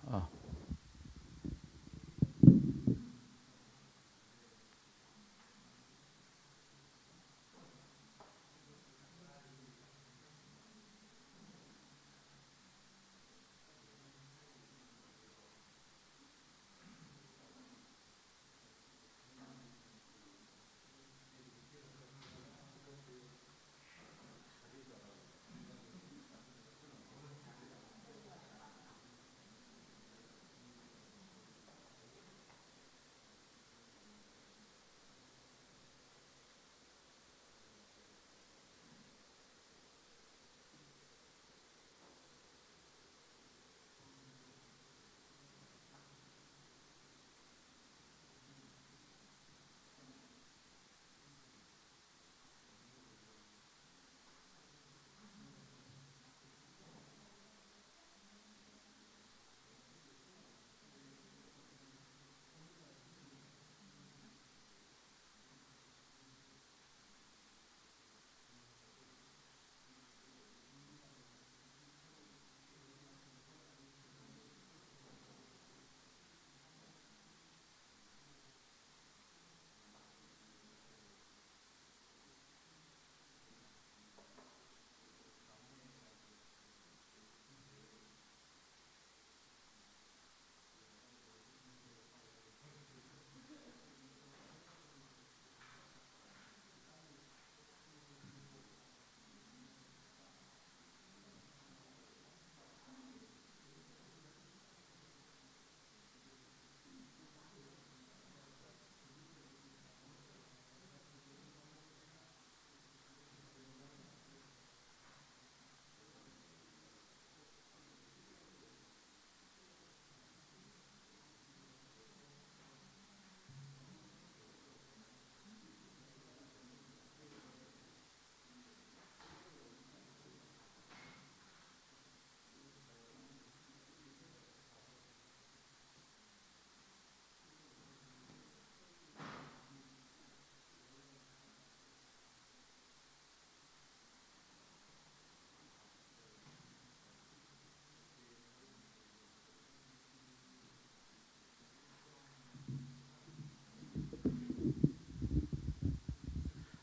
아,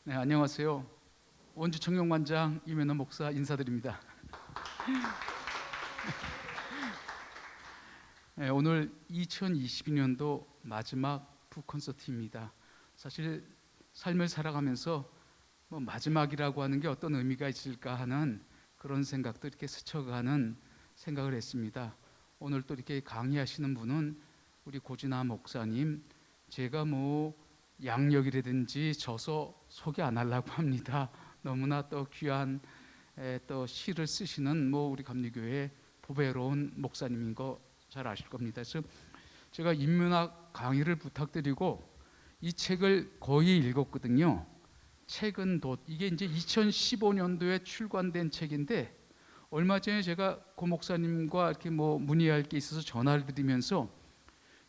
네, 안녕하세요. 원주 청년관장 이면호 목사 인사드립니다. 네, 오늘 2022년도 마지막 북콘서트입니다. 사실 삶을 살아가면서 마지막이라고 하는 게 어떤 의미가 있을까 하는 그런 생각도 이렇게 스쳐가는 생각을 했습니다. 오늘 또 이렇게 강의하시는 분은 우리 고진아 목사님, 제가 양력이라든지 져서 소개 안 하려고 합니다. 너무나 또 귀한 또 시를 쓰시는 우리 감리교회 보배로운 목사님인 거 잘 아실 겁니다. 그래서 제가 인문학 강의를 부탁드리고 이 책을 거의 읽었거든요. 책은 이게 이제 2015년도에 출간된 책인데 얼마 전에 제가 고 목사님과 이렇게 문의할 게 있어서 전화를 드리면서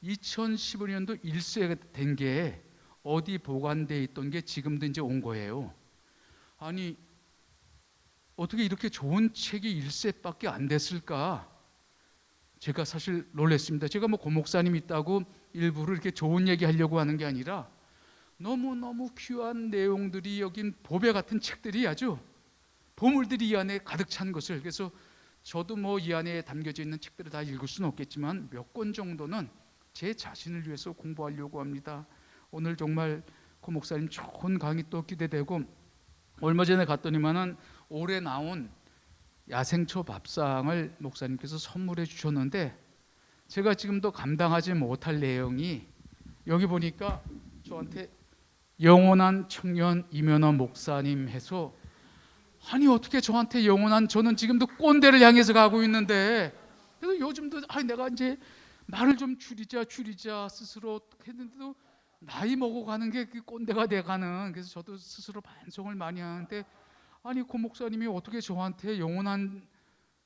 2015년도 일쇄가 된 게 어디 보관돼 있던 게 지금도 이제 온 거예요. 아니 어떻게 이렇게 좋은 책이 일쇄밖에 안 됐을까? 제가 사실 놀랐습니다. 제가 고 목사님 있다고 일부러 이렇게 좋은 얘기 하려고 하는 게 아니라 너무너무 귀한 내용들이 여긴 보배 같은 책들이 아주 보물들이 이 안에 가득 찬 것을, 그래서 저도 이 안에 담겨져 있는 책들을 다 읽을 수는 없겠지만 몇 권 정도는 제 자신을 위해서 공부하려고 합니다. 오늘 정말 고 목사님 좋은 강의 또 기대되고, 얼마 전에 갔더니만은 올해 나온 야생초 밥상을 목사님께서 선물해 주셨는데 제가 지금도 감당하지 못할 내용이, 여기 보니까 저한테 영원한 청년 이면호 목사님 해서, 아니 어떻게 저한테 영원한, 저는 지금도 꼰대를 향해서 가고 있는데, 그래서 요즘도 내가 이제 말을 좀 줄이자 스스로 했는데도 나이 먹어가는 게 꼰대가 돼가는, 그래서 저도 스스로 반성을 많이 하는데, 아니 고 목사님이 어떻게 저한테 영원한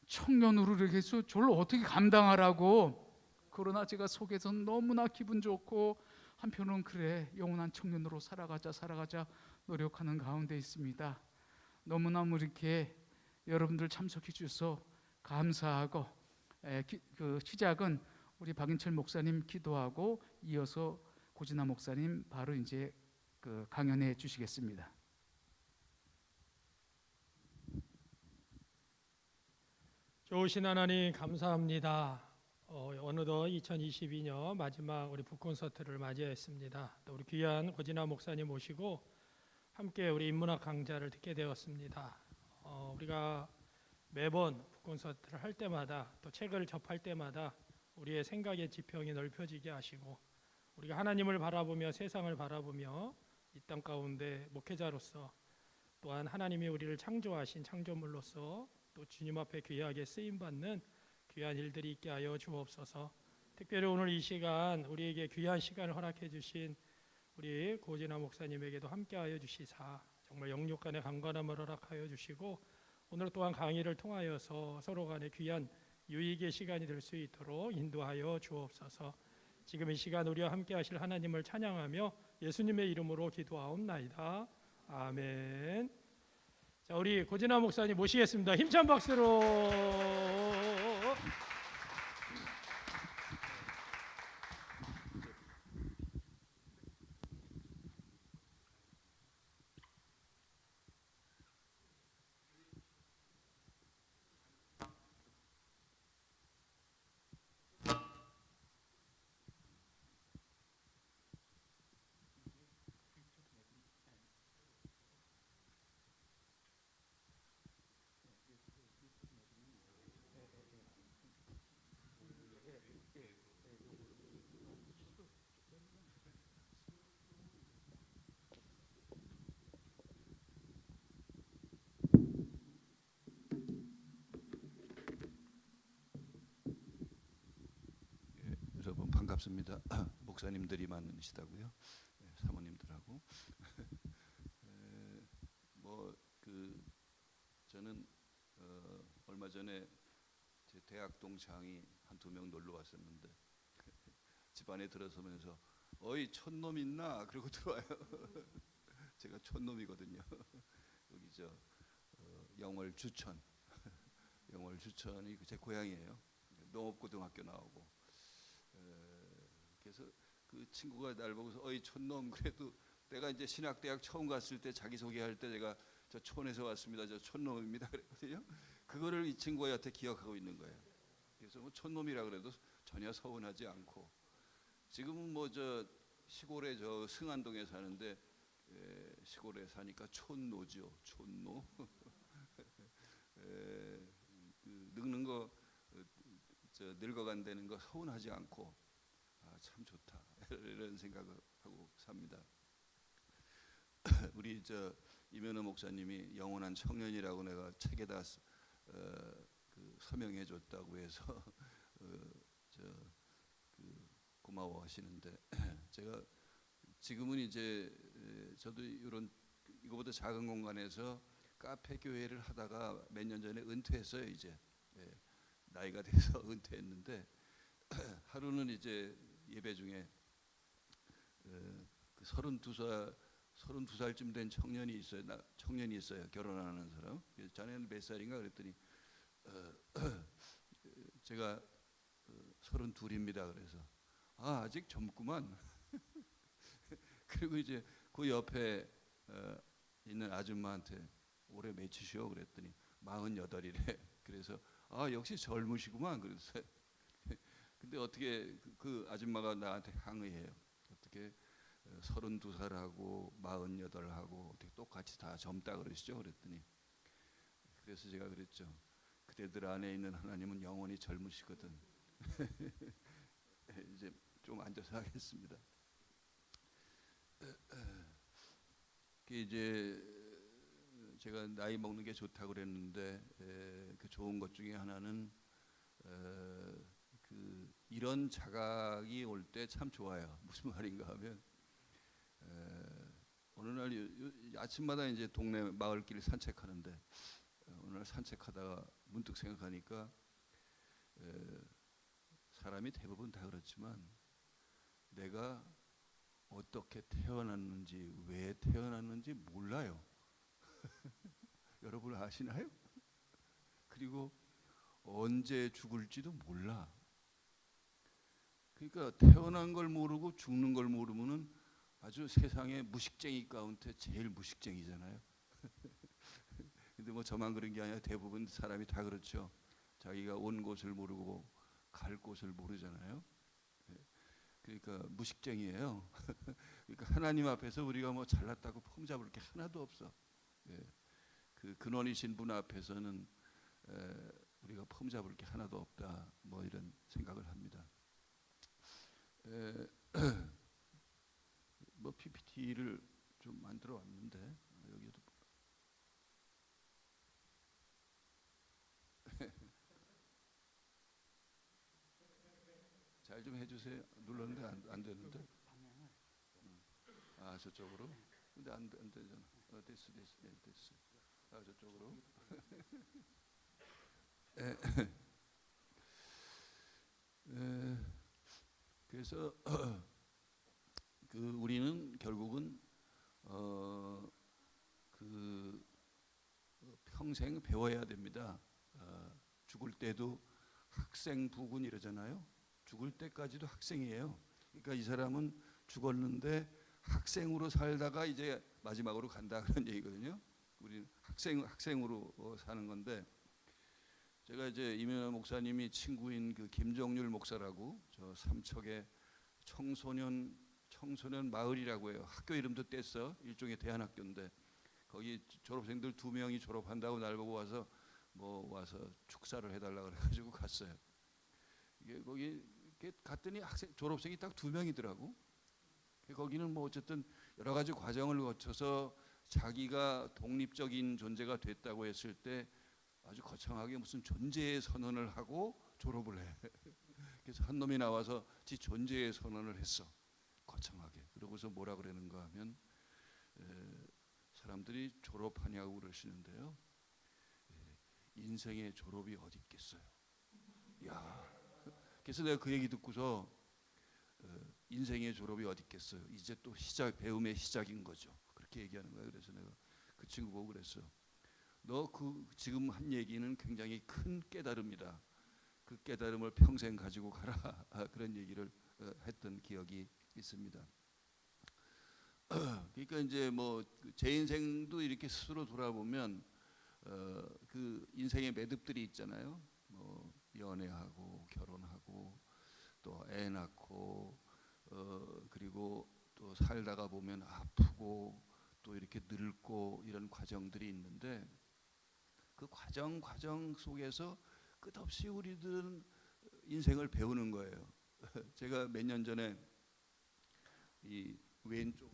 청년으로 이렇게 해서 저를 어떻게 감당하라고. 그러나 제가 속에서 너무나 기분 좋고 한편으로는 그래 영원한 청년으로 살아가자 노력하는 가운데 있습니다. 너무너무 이렇게 여러분들 참석해 주셔서 감사하고, 그 시작은 우리 박인철 목사님 기도하고 이어서 고진아 목사님 바로 이제 강연해 주시겠습니다. 좋으신 하나님 감사합니다. 어느덧 2022년 마지막 우리 북콘서트를 맞이했습니다. 또 우리 귀한 고진아 목사님 모시고 함께 우리 인문학 강좌를 듣게 되었습니다. 우리가 매번 북콘서트를 할 때마다 또 책을 접할 때마다 우리의 생각의 지평이 넓혀지게 하시고 우리가 하나님을 바라보며 세상을 바라보며 이 땅 가운데 목회자로서 또한 하나님이 우리를 창조하신 창조물로서 또 주님 앞에 귀하게 쓰임받는 귀한 일들이 있게 하여 주옵소서. 특별히 오늘 이 시간 우리에게 귀한 시간을 허락해 주신 우리 고진아 목사님에게도 함께하여 주시사 정말 영육 간의 강건함을 허락하여 주시고 오늘 또한 강의를 통하여서 서로 간의 귀한 유익의 시간이 될 수 있도록 인도하여 주옵소서. 지금 이 시간 우리와 함께 하실 하나님을 찬양하며 예수님의 이름으로 기도하옵나이다. 아멘. 자, 우리 고진아 목사님 모시겠습니다. 힘찬 박수로. 여러분 반갑습니다. 목사님들이 많으시다고요? 사모님들하고 저는 얼마 전에 제 대학 동창이 한두 명 놀러 왔었는데 집안에 들어서면서 어이 촌놈 있나? 그러고 들어와요. 제가 촌놈이거든요. 여기 영월 주천 영월 주천이 제 고향이에요. 농업고등학교 나오고 그래서 그 친구가 날 보고서 어이 촌놈 그래도 내가 이제 신학대학 처음 갔을 때 자기소개할 때 제가 저 촌에서 왔습니다. 저 촌놈입니다 그랬거든요. 그거를 이 친구가 여태 기억하고 있는 거예요. 그래서 뭐 촌놈이라 그래도 전혀 서운하지 않고 지금은 뭐 저 시골에 저 승안동에 사는데 시골에 사니까 촌노죠. 촌노. 늙는 거 늙어간다는 거 서운하지 않고 참 좋다 이런 생각을 하고 삽니다. 우리 이면호 목사님이 영원한 청년이라고 내가 책에다 서명해 줬다고 해서 고마워하시는데 제가 지금은 이제 저도 이거보다 작은 공간에서 카페 교회를 하다가 몇 년 전에 은퇴했어요. 이제 나이가 돼서 은퇴했는데 하루는 이제 예배 중에 그 32살쯤 된 청년이 있어요. 결혼하는 사람. 자네는 몇 살인가 그랬더니 제가 32입니다. 그래서 아직 젊구만. 그리고 이제 그 옆에 있는 아줌마한테 올해 몇이시오 그랬더니 48이래. 그래서 역시 젊으시구만 그랬어요. 근데 어떻게 그 아줌마가 나한테 항의해요. 어떻게 32살하고 48하고 어떻게 똑같이 다 젊다 그러시죠? 그랬더니 그래서 제가 그랬죠. 그대들 안에 있는 하나님은 영원히 젊으시거든. 이제 좀 앉아서 하겠습니다. 이제 제가 나이 먹는 게 좋다고 그랬는데 그 좋은 것 중에 하나는 이런 자각이 올 때 참 좋아요. 무슨 말인가 하면 어느 날 아침마다 이제 동네 마을길 산책하는데 어느 날 산책하다가 문득 생각하니까 사람이 대부분 다 그렇지만 내가 어떻게 태어났는지 왜 태어났는지 몰라요. 여러분 아시나요? 그리고 언제 죽을지도 몰라. 그러니까 태어난 걸 모르고 죽는 걸 모르면은 아주 세상에 무식쟁이 가운데 제일 무식쟁이잖아요. 근데 뭐 저만 그런 게 아니라 대부분 사람이 다 그렇죠. 자기가 온 곳을 모르고 갈 곳을 모르잖아요. 예, 그러니까 무식쟁이에요. 그러니까 하나님 앞에서 우리가 뭐 잘났다고 폼잡을 게 하나도 없어. 예, 그 근원이신 분 앞에서는 우리가 폼잡을 게 하나도 없다. 뭐 이런 생각을 합니다. 뭐 PPT를 좀 만들어 왔는데 여기도 잘 좀 해주세요. 눌렀는데 안 되는데. 아 저쪽으로. 근데 안 되잖아. 됐어. 아 저쪽으로. 그래서 그 우리는 결국은 그 평생 배워야 됩니다. 죽을 때도 학생부군 이러잖아요. 죽을 때까지도 학생이에요. 그러니까 이 사람은 죽었는데 학생으로 살다가 이제 마지막으로 간다 그런 얘기거든요. 우리 학생으로 사는 건데 제가 이제 이명하 목사님이 친구인 그 김정률 목사라고 저 삼척의 청소년 마을이라고 해요. 학교 이름도 뗐어. 일종의 대안학교인데 거기 졸업생들 2명이 졸업한다고 날 보고 와서 축사를 해달라 그래가지고 갔어요. 이게 거기 갔더니 졸업생이 딱 2명이더라고. 거기는 뭐 어쨌든 여러 가지 과정을 거쳐서 자기가 독립적인 존재가 됐다고 했을 때 아주 거창하게 무슨 존재의 선언을 하고 졸업을 해. 그래서 한 놈이 나와서 지 존재의 선언을 했어. 거창하게. 그러고서 뭐라 그러는가 하면 사람들이 졸업하냐고 그러시는데요. 인생의 졸업이 어디 있겠어요. 야. 그래서 내가 그 얘기 듣고서 인생의 졸업이 어디 있겠어요. 이제 또 배움의 시작인 거죠. 그렇게 얘기하는 거예요. 그래서 내가 그 친구 보고 그랬어. 너 지금 한 얘기는 굉장히 큰 깨달음이다. 그 깨달음을 평생 가지고 가라. 그런 얘기를 했던 기억이 있습니다. 그러니까 이제 뭐 제 인생도 이렇게 스스로 돌아보면 그 인생의 매듭들이 있잖아요. 뭐 연애하고 결혼하고 또 애 낳고 그리고 또 살다가 보면 아프고 또 이렇게 늙고 이런 과정들이 있는데 그 과정 속에서 끝없이 우리들은 인생을 배우는 거예요. 제가 몇 년 전에 이 왼쪽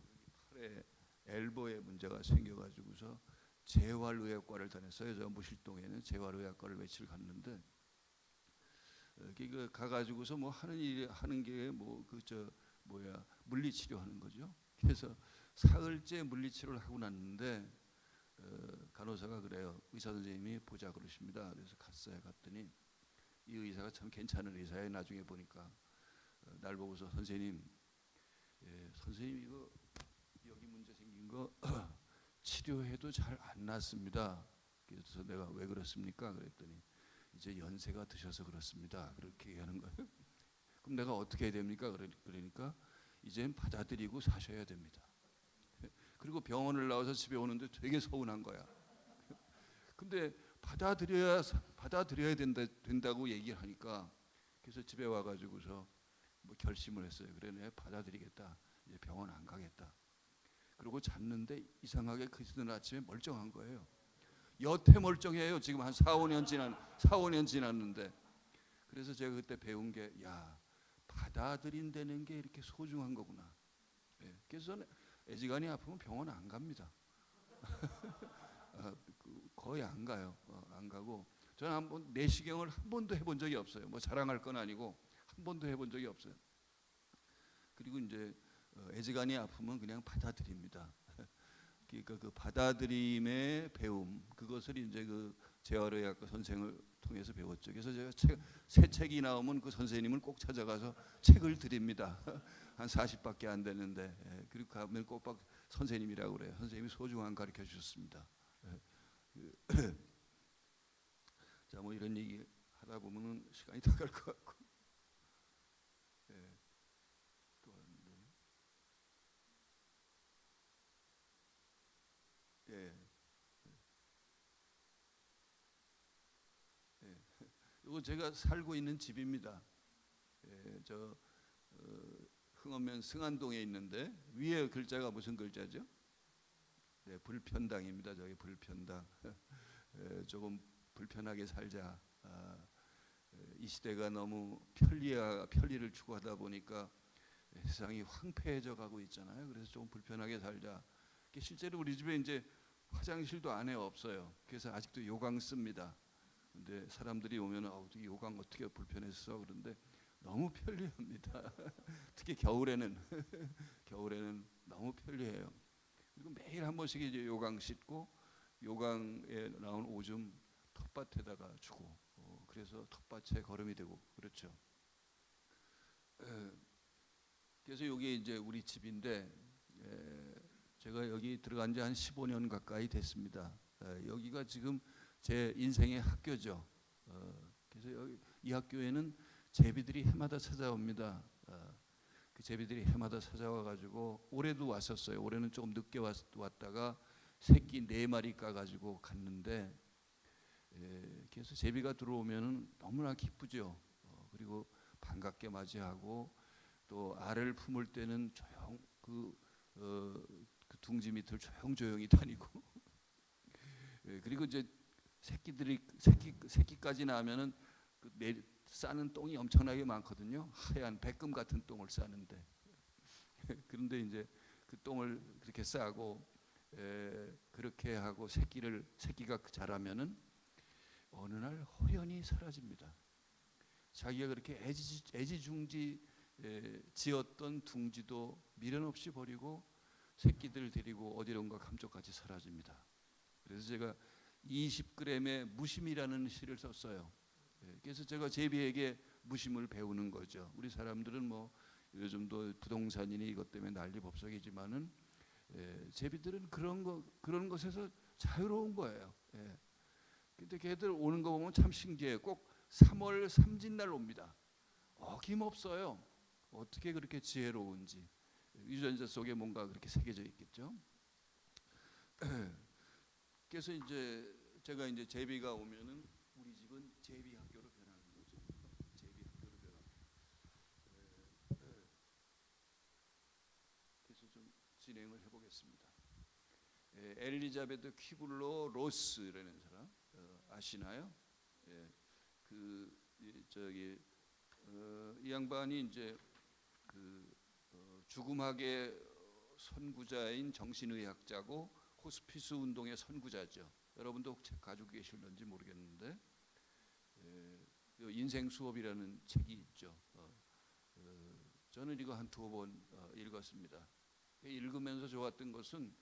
팔에 엘보에 문제가 생겨가지고서 재활의학과를 다녔어요. 저 무실동에는 재활의학과를 며칠 갔는데 그 가가지고서 뭐 하는 게 뭐 물리치료하는 거죠. 그래서 사흘째 물리치료를 하고 났는데 간호사가 그래요. 의사 선생님이 보자 그러십니다. 그래서 갔어요. 갔더니 이 의사가 참 괜찮은 의사예요. 나중에 보니까 날 보고서 선생님 이거 여기 문제 생긴 거 치료해도 잘 안 낫습니다. 그래서 내가 왜 그렇습니까? 그랬더니 이제 연세가 드셔서 그렇습니다. 그렇게 얘기하는 거예요. 그럼 내가 어떻게 해야 됩니까? 그러니까 이젠 받아들이고 사셔야 됩니다. 그리고 병원을 나와서 집에 오는데 되게 서운한 거야. 근데 받아들여야 된다고 얘기를 하니까 그래서 집에 와가지고서 뭐 결심을 했어요. 그래 내가 받아들이겠다. 이제 병원 안 가겠다. 그리고 잤는데 이상하게 그 이튿날 아침에 멀쩡한 거예요. 여태 멀쩡해요. 지금 한 4, 5년 지났는데. 그래서 제가 그때 배운 게 받아들인다는 게 이렇게 소중한 거구나. 그래서 애지간히 아프면 병원 안 갑니다. 거의 안 가요. 안 가고 저는 한번 내시경을 한 번도 해본 적이 없어요. 뭐 자랑할 건 아니고 한 번도 해본 적이 없어요. 그리고 이제 애지간히 아프면 그냥 받아들입니다. 그러니까 그 받아들임의 배움 그것을 이제 그 재활의학과 선생을 통해서 배웠죠. 그래서 제가 새 책이 나오면 그 선생님을 꼭 찾아가서 책을 드립니다. 한 40밖에 안 되는데 그리고 가면 꼭 선생님이라고 그래요. 선생님이 소중한 가르쳐 주셨습니다. 자, 뭐 이런 얘기 하다 보면은 시간이 다 갈 것 같고. 이거 제가 살고 있는 집입니다. 저 흥원면 승안동에 있는데 위에 글자가 무슨 글자죠? 네, 불편당입니다. 저기 불편당. 조금 불편하게 살자. 이 시대가 너무 편리를 추구하다 보니까 세상이 황폐해져 가고 있잖아요. 그래서 조금 불편하게 살자. 실제로 우리 집에 이제 화장실도 안에 없어요. 그래서 아직도 요강 씁니다. 근데 사람들이 오면 요강 어떻게 불편했어? 그런데 너무 편리합니다. 특히 겨울에는 너무 편리해요. 그리고 매일 한 번씩 이제 요강 씻고 요강에 나온 오줌 텃밭에다가 주고 그래서 텃밭에 거름이 되고 그렇죠. 그래서 여기 이제 우리 집인데 제가 여기 들어간 지 한 15년 가까이 됐습니다. 여기가 지금 제 인생의 학교죠. 그래서 이 학교에는 제비들이 해마다 찾아옵니다. 그 제비들이 해마다 찾아와 가지고 올해도 왔었어요. 올해는 조금 늦게 왔다가 새끼 4마리 까가지고 갔는데 그래서 제비가 들어오면은 너무나 기쁘죠. 그리고 반갑게 맞이하고 또 알을 품을 때는 그 둥지 밑을 조용조용히 다니고 그리고 이제 새끼까지 나면은 싸는 똥이 엄청나게 많거든요. 하얀 백금 같은 똥을 싸는데 그런데 이제 그 똥을 그렇게 싸고 그렇게 하고 새끼가 자라면은 어느 날 홀연히 사라집니다. 자기가 그렇게 애지중지 지었던 둥지도 미련 없이 버리고 새끼들 데리고 어디론가 감쪽같이 사라집니다. 그래서 제가 20g의 무심이라는 시를 썼어요. 그래서 제가 제비에게 무심을 배우는 거죠. 우리 사람들은 뭐 요즘도 부동산이니 이것 때문에 난리법석이지만은 제비들은 그런 것에서 자유로운 거예요. 근데 걔들 오는 거 보면 참 신기해요. 꼭 3월 삼진날 옵니다. 어김없어요. 어떻게 그렇게 지혜로운지 유전자 속에 뭔가 그렇게 새겨져 있겠죠. 그래서 이제 제가 이제 제비가 오면은 우리 집은 제비 학교로 변하는 거죠. 제비 학교로 변하고. 그래서 좀 진행을 해보겠습니다. 엘리자베트 퀴블러 로스라는 사람 아시나요? 이 양반이 이제 죽음학의 선구자인 정신의학자고 호스피스 운동의 선구자죠. 여러분도 혹 책 가지고 계실런지 모르겠는데 인생 수업이라는 책이 있죠. 저는 이거 한 2번 읽었습니다. 읽으면서 좋았던 것은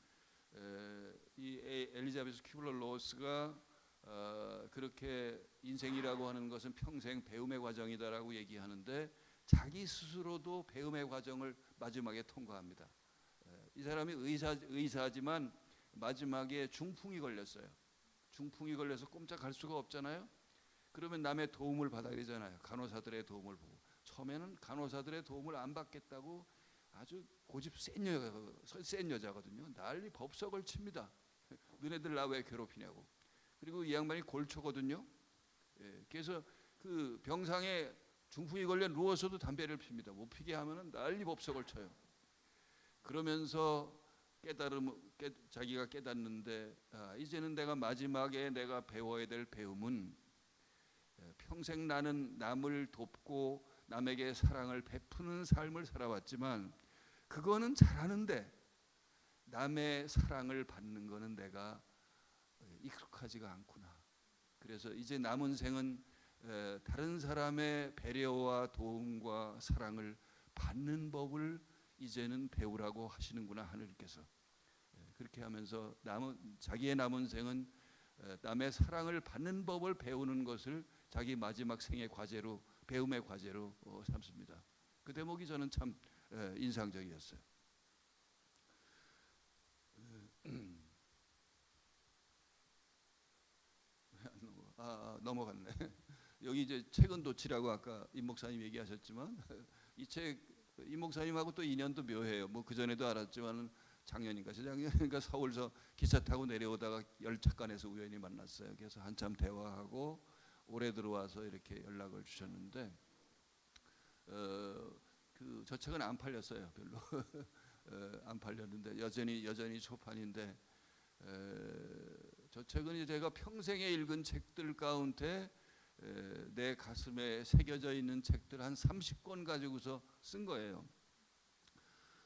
이 엘리자베스 퀴블러 로스가 그렇게 인생이라고 하는 것은 평생 배움의 과정이다라고 얘기하는데 자기 스스로도 배움의 과정을 마지막에 통과합니다. 이 사람이 의사지만 마지막에 중풍이 걸렸어요. 중풍이 걸려서 꼼짝할 수가 없잖아요. 그러면 남의 도움을 받아야 되잖아요. 간호사들의 도움을 보고. 처음에는 간호사들의 도움을 안 받겠다고 아주 고집 센 여자거든요. 난리 법석을 칩니다. 너네들 나 왜 괴롭히냐고. 그리고 이 양반이 골초거든요. 그래서 그 병상에 중풍이 걸려 누워서도 담배를 핍니다. 못 피게 하면은 난리 법석을 쳐요. 그러면서 자기가 깨닫는데 이제는 내가 마지막에 내가 배워야 될 배움은 평생 나는 남을 돕고 남에게 사랑을 베푸는 삶을 살아왔지만 그거는 잘하는데 남의 사랑을 받는 거는 내가 익숙하지가 않구나. 그래서 이제 남은 생은 다른 사람의 배려와 도움과 사랑을 받는 법을 이제는 배우라고 하시는구나 하느님께서. 그렇게 하면서 자기의 남은 생은 남의 사랑을 받는 법을 배우는 것을 자기 마지막 생의 과제로 배움의 과제로 삼습니다. 그 대목이 저는 참 인상적이었어요. 넘어갔네. 여기 이제 책은 도치라고 아까 임 목사님 얘기하셨지만 이 책 임 목사님하고 또 인연도 묘해요. 뭐 그 전에도 알았지만 재작년인가 서울서 기차 타고 내려오다가 열차간에서 우연히 만났어요. 그래서 한참 대화하고 올해 들어와서 이렇게 연락을 주셨는데 저 책은 안 팔렸어요. 별로 안 팔렸는데 여전히 초판인데 저 책은 제가 평생에 읽은 책들 가운데 내 가슴에 새겨져 있는 책들 한 30권 가지고서 쓴 거예요.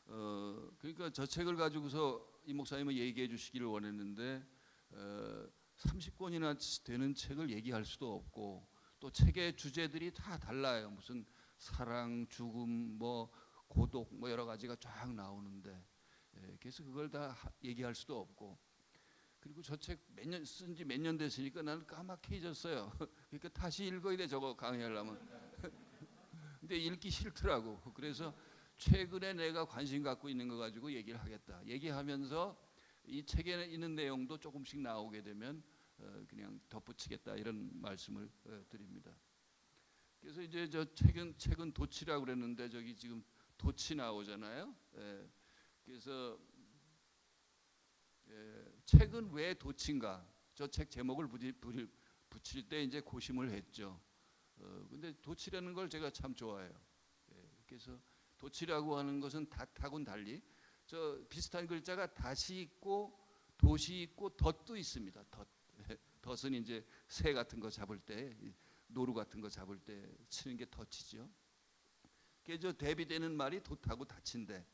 그러니까 저 책을 가지고서 이 목사님은 얘기해 주시기를 원했는데 30권이나 되는 책을 얘기할 수도 없고 또 책의 주제들이 다 달라요. 무슨 사랑, 죽음, 뭐 고독, 뭐 여러 가지가 쫙 나오는데 그래서 그걸 다 얘기할 수도 없고 그리고 저 책 쓴 지 몇 년 됐으니까 나는 까맣게 잊었어요. 그러니까 다시 읽어야 돼 저거 강의하려면. 근데 읽기 싫더라고. 그래서 최근에 내가 관심 갖고 있는 거 가지고 얘기를 하겠다. 얘기하면서 이 책에 있는 내용도 조금씩 나오게 되면 그냥 덧붙이겠다 이런 말씀을 드립니다. 그래서 이제 저 책은 도치라고 그랬는데 저기 지금 도치 나오잖아요. 그래서 책은 왜 도치인가? 저 책 제목을 붙일 때 이제 고심을 했죠. 근데 도치라는 걸 제가 참 좋아해요. 그래서 도치라고 하는 것은 닷하고는 달리 저 비슷한 글자가 닷이 있고 돛이 있고 덫도 있습니다. 덫은 이제 새 같은 거 잡을 때 노루 같은 거 잡을 때 치는 게 덫이죠. 그래서 대비되는 말이 돛하고 닻인데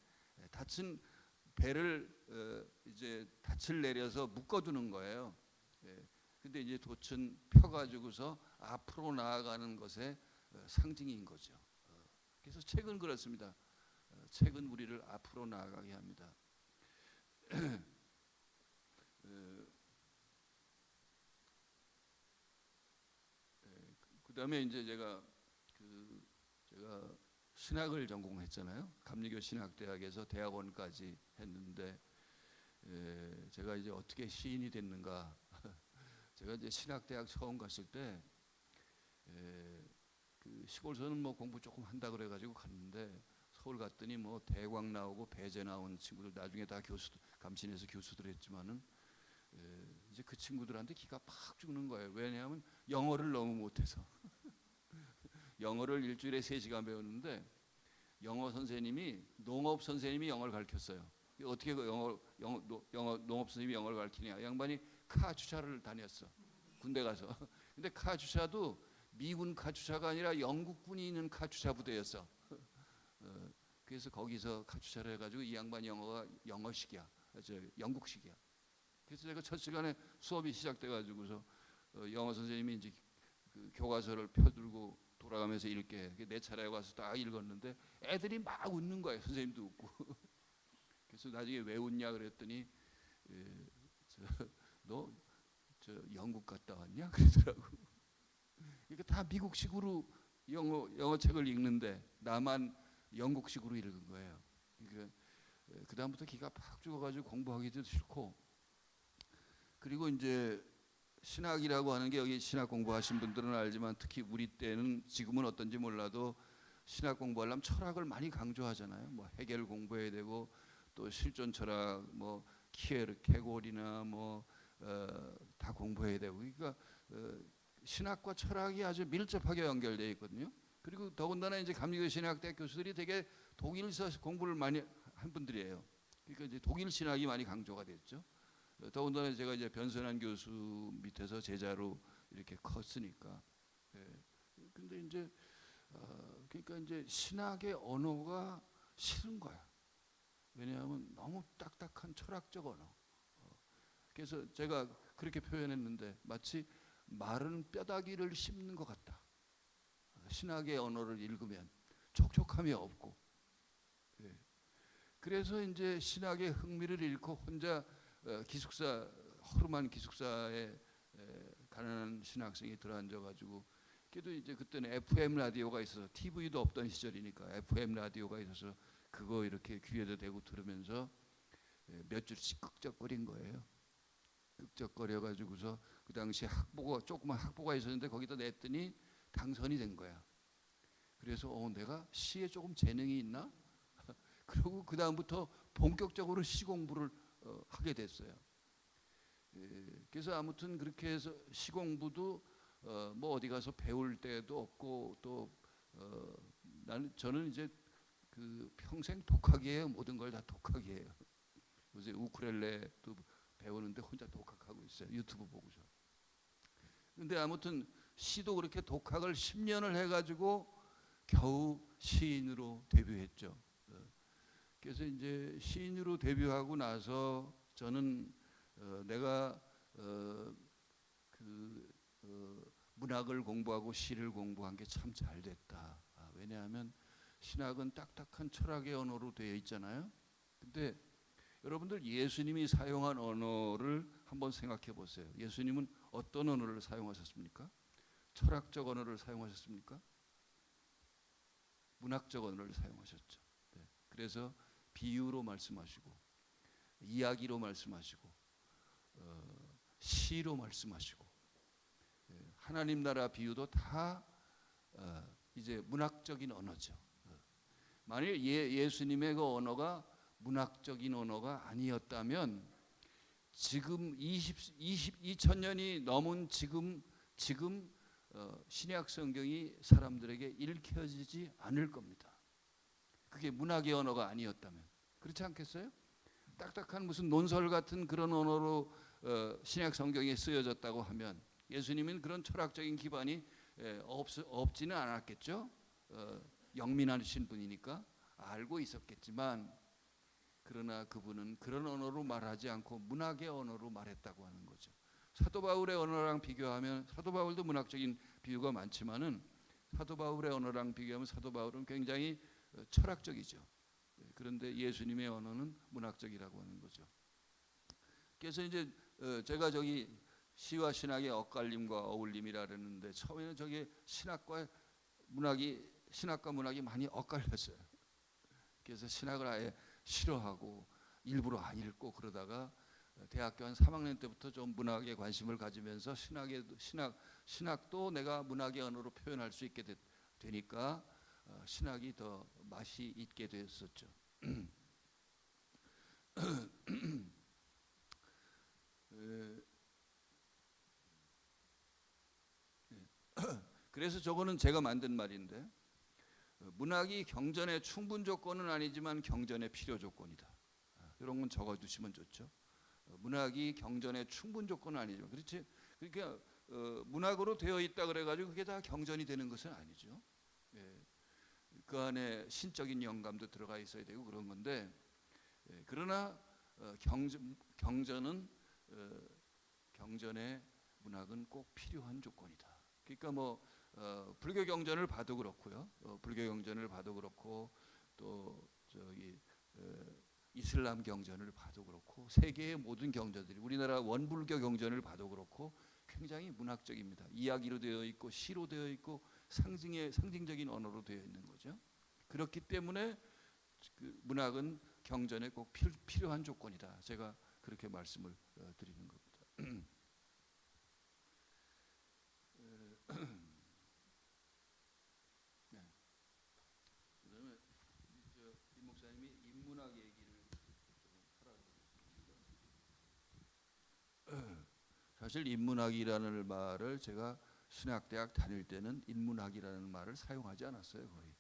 닻은 배를 이제 닻을 내려서 묶어두는 거예요. 근데 이제 돛은 펴가지고서 앞으로 나아가는 것의 상징인 거죠. 그래서 책은 그렇습니다. 책은 우리를 앞으로 나아가게 합니다. 그다음에 이제 제가 신학을 전공했잖아요. 감리교 신학대학에서 대학원까지 했는데 제가 이제 어떻게 시인이 됐는가? 제가 이제 신학대학 처음 갔을 때 그 시골서는 뭐 공부 조금 한다 그래가지고 갔는데 서울 갔더니 뭐 대광 나오고 배재 나온 친구들 나중에 다 교수들 감신해서 교수들 했지만은 이제 그 친구들한테 기가 팍 죽는 거예요. 왜냐하면 영어를 너무 못해서 영어를 일주일에 3시간 배웠는데 영어 선생님이 농업 선생님이 영어를 가르쳤어요. 어떻게 그 농업 선생님이 영어를 가르치냐? 양반이 카주차를 다녔어. 군대 가서. 근데 카주차도 미군 카주차가 아니라 영국군이 있는 카주차 부대였어. 그래서 거기서 카주차를 해가지고 이 양반 영어가 영어식이야. 영국식이야. 그래서 제가 첫 시간에 수업이 시작돼가지고서 영어 선생님이 이제 그 교과서를 펴들고 돌아가면서 읽게 내 차례에 와서 딱 읽었는데 애들이 막 웃는 거예요. 선생님도 웃고. 그래서 나중에 왜 웃냐 그랬더니 너 영국 갔다 왔냐 그러더라고. 그러니까 다 미국식으로 영어 책을 읽는데 나만 영국식으로 읽은 거예요. 그러니까 그 다음부터 기가 팍 죽어가지고 공부하기도 싫고 그리고 이제 신학이라고 하는 게 여기 신학 공부하신 분들은 알지만 특히 우리 때는 지금은 어떤지 몰라도 신학 공부하려면 철학을 많이 강조하잖아요. 뭐 해겔 공부해야 되고 또 실존 철학 뭐 키에르케고리나 뭐 다 공부해야 되고 그러니까 신학과 철학이 아주 밀접하게 연결되어 있거든요. 그리고 더군다나 이제 감리교 신학대학 교수들이 되게 독일서 공부를 많이 한 분들이에요. 그러니까 이제 독일 신학이 많이 강조가 됐죠. 더군다나 제가 이제 변선한 교수 밑에서 제자로 이렇게 컸으니까. 근데 이제 그러니까 이제 신학의 언어가 싫은 거야. 왜냐하면 너무 딱딱한 철학적 언어. 그래서 제가 그렇게 표현했는데 마치 마른 뼈다귀를 씹는 것 같다. 신학의 언어를 읽으면 촉촉함이 없고. 그래서 이제 신학의 흥미를 잃고 혼자 기숙사 허름한 기숙사에 가난한 신학생이 들어앉아가지고 그래도 이제 그때는 FM 라디오가 있어서 TV도 없던 시절이니까 FM 라디오가 있어서 그거 이렇게 귀에다 대고 들으면서 몇 줄씩 끄적거린 거예요. 끄적거려가지고서 그 당시 조그만 학보가 있었는데 거기다 냈더니 당선이 된 거야. 그래서 내가 시에 조금 재능이 있나? 그리고 그 다음부터 본격적으로 시 공부를 하게 됐어요. 그래서 아무튼 그렇게 해서 시 공부도 뭐 어디 가서 배울 때도 없고 또 저는 이제 그 평생 독학이에요. 모든 걸 다 독학이에요. 요새 우쿨렐레도 배우는데 혼자 독학하고 있어요. 유튜브 보고서. 근데 아무튼 시도 그렇게 독학을 10년을 해가지고 겨우 시인으로 데뷔했죠. 그래서 이제 시인으로 데뷔하고 나서 저는 내가 문학을 공부하고 시를 공부한 게 참 잘 됐다. 왜냐하면 신학은 딱딱한 철학의 언어로 되어 있잖아요. 근데 여러분들 예수님이 사용한 언어를 한번 생각해 보세요. 예수님은 어떤 언어를 사용하셨습니까? 철학적 언어를 사용하셨습니까? 문학적 언어를 사용하셨죠. 네. 그래서 비유로 말씀하시고 이야기로 말씀하시고 시로 말씀하시고 하나님 나라 비유도 다 이제 문학적인 언어죠. 만일 예수님의 그 언어가 문학적인 언어가 아니었다면 지금 2000년이 넘은 지금 신약 성경이 사람들에게 읽혀지지 않을 겁니다. 그게 문학의 언어가 아니었다면 그렇지 않겠어요? 딱딱한 무슨 논설 같은 그런 언어로 신약 성경에 쓰여졌다고 하면 예수님은 그런 철학적인 기반이 없지는 않았겠죠. 영민하신 분이니까 알고 있었겠지만 그러나 그분은 그런 언어로 말하지 않고 문학의 언어로 말했다고 하는 거죠. 사도 바울의 언어랑 비교하면 사도 바울도 문학적인 비유가 많지만은 사도 바울의 언어랑 비교하면 사도 바울은 굉장히 철학적이죠. 그런데 예수님의 언어는 문학적이라고 하는 거죠. 그래서 이제 제가 저기 시와 신학의 엇갈림과 어울림이라 그러는데 처음에는 저게 신학과 문학이 많이 엇갈렸어요. 그래서 신학을 아예 싫어하고 일부러 안 읽고 그러다가 대학교 한 3학년 때부터 좀 문학에 관심을 가지면서 신학도 내가 문학의 언어로 표현할 수 있게 되니까 신학이 더 맛이 있게 됐었죠. 그래서 저거는 제가 만든 말인데 문학이 경전의 충분 조건은 아니지만 경전의 필요 조건이다. 이런 건 적어두시면 좋죠. 문학이 경전의 충분 조건은 아니지만 그렇지. 그러니까 문학으로 되어 있다 그래가지고 그게 다 경전이 되는 것은 아니죠. 그 안에 신적인 영감도 들어가 있어야 되고 그런 건데 그러나 경전의 문학은 꼭 필요한 조건이다. 그러니까 뭐 불교 경전을 봐도 그렇고요. 불교 경전을 봐도 그렇고 또 저기 이슬람 경전을 봐도 그렇고 세계의 모든 경전들이 우리나라 원불교 경전을 봐도 그렇고 굉장히 문학적입니다. 이야기로 되어 있고 시로 되어 있고 상징적인 언어로 되어 있는 거죠. 그렇기 때문에 그 문학은 경전에 꼭 필요한 조건이다. 제가 그렇게 말씀을 드리는 겁니다. 네. 그다음에 이 목사님이 인문학 얘기를 좀 하라고. 사실 인문학이라는 말을 제가 신학대학 다닐 때는 인문학이라는 말을 사용하지 않았어요. 거의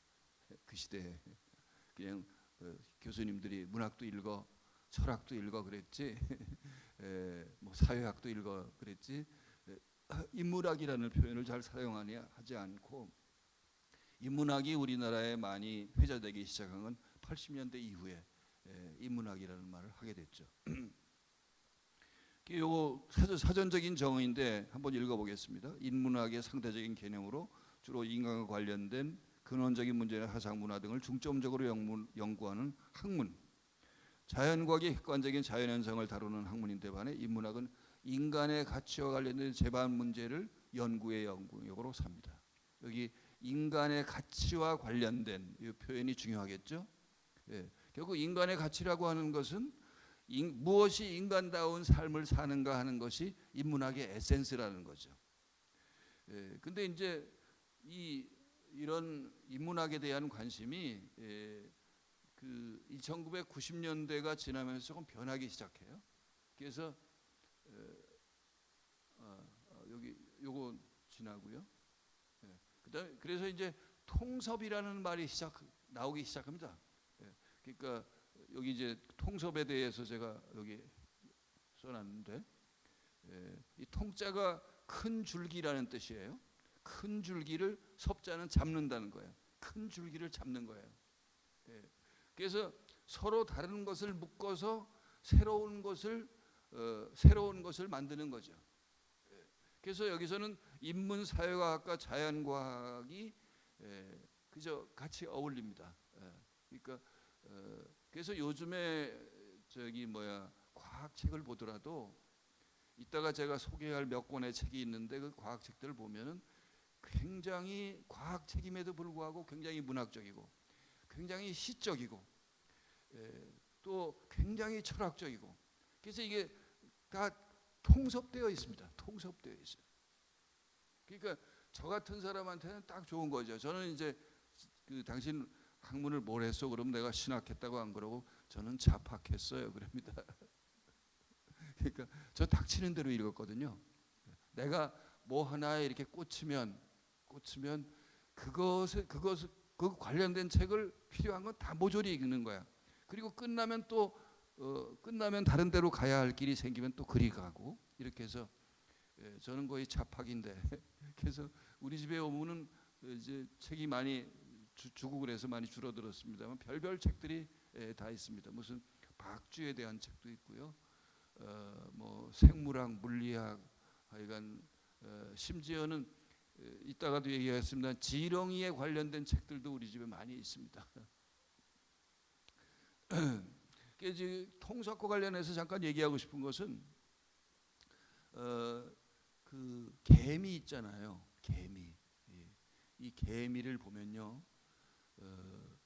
그 시대에 그냥 교수님들이 문학도 읽어, 철학도 읽어 그랬지, 뭐 사회학도 읽어 그랬지. 인문학이라는 표현을 잘 사용하지 않고 인문학이 우리나라에 많이 회자되기 시작한 건 80년대 이후에 인문학이라는 말을 하게 됐죠. 요거 사전적인 정의인데 한번 읽어보겠습니다. 인문학의 상대적인 개념으로 주로 인간과 관련된 근원적인 문제나 사상 문화 등을 중점적으로 연구하는 학문, 자연과학의 객관적인 자연현상을 다루는 학문인데 반해 인문학은 인간의 가치와 관련된 재반 문제를 연구의 영역으로 삽니다. 여기 인간의 가치와 관련된 이 표현이 중요하겠죠. 결국 인간의 가치라고 하는 것은 무엇이 인간다운 삶을 사는가 하는 것이 인문학의 에센스라는 거죠. 근데 이제 이런 인문학에 대한 관심이 그 1990년대가 지나면서 조금 변하기 시작해요. 그래서 여기 요거 지나고요. 예. 그다음에 그래서 이제 통섭이라는 말이 나오기 시작합니다. 예. 그러니까 여기 이제 통섭에 대해서 제가 여기 써놨는데, 이 통자가 큰 줄기라는 뜻이에요. 큰 줄기를 섭자는 잡는다는 거예요. 큰 줄기를 잡는 거예요. 그래서 서로 다른 것을 묶어서 새로운 것을 만드는 거죠. 그래서 여기서는 인문사회과학과 자연과학이 그저 같이 어울립니다. 그러니까 그래서 요즘에 과학책을 보더라도 이따가 제가 소개할 몇 권의 책이 있는데 그 과학책들을 보면은 굉장히 과학책임에도 불구하고 굉장히 문학적이고 굉장히 시적이고 또 굉장히 철학적이고, 그래서 이게 다 통섭되어 있습니다. 통섭되어 있어요. 그러니까 저 같은 사람한테는 딱 좋은 거죠. 저는 이제 당신 학문을 뭘 했어? 그러면 내가 신학했다고 안 그러고 저는 자학했어요 그럽니다. 그러니까 저 닥치는 대로 읽었거든요. 내가 뭐 하나에 이렇게 꽂히면 그 관련된 책을 필요한 건 다 모조리 읽는 거야. 그리고 끝나면 다른 데로 가야 할 길이 생기면 또 그리 가고, 이렇게 해서 저는 거의 자학인데 그래서 우리 집에 오면은 이제 책이 많이 주고 그래서 많이 줄어들었습니다만 별별 책들이 다 있습니다. 무슨 박쥐에 대한 책도 있고요. 뭐 생물학, 물리학, 하여간 심지어는 이따가도 얘기하겠습니다. 지렁이에 관련된 책들도 우리 집에 많이 있습니다. 통섭과 관련해서 잠깐 얘기하고 싶은 것은 그 개미 있잖아요. 개미. 이 개미를 보면요,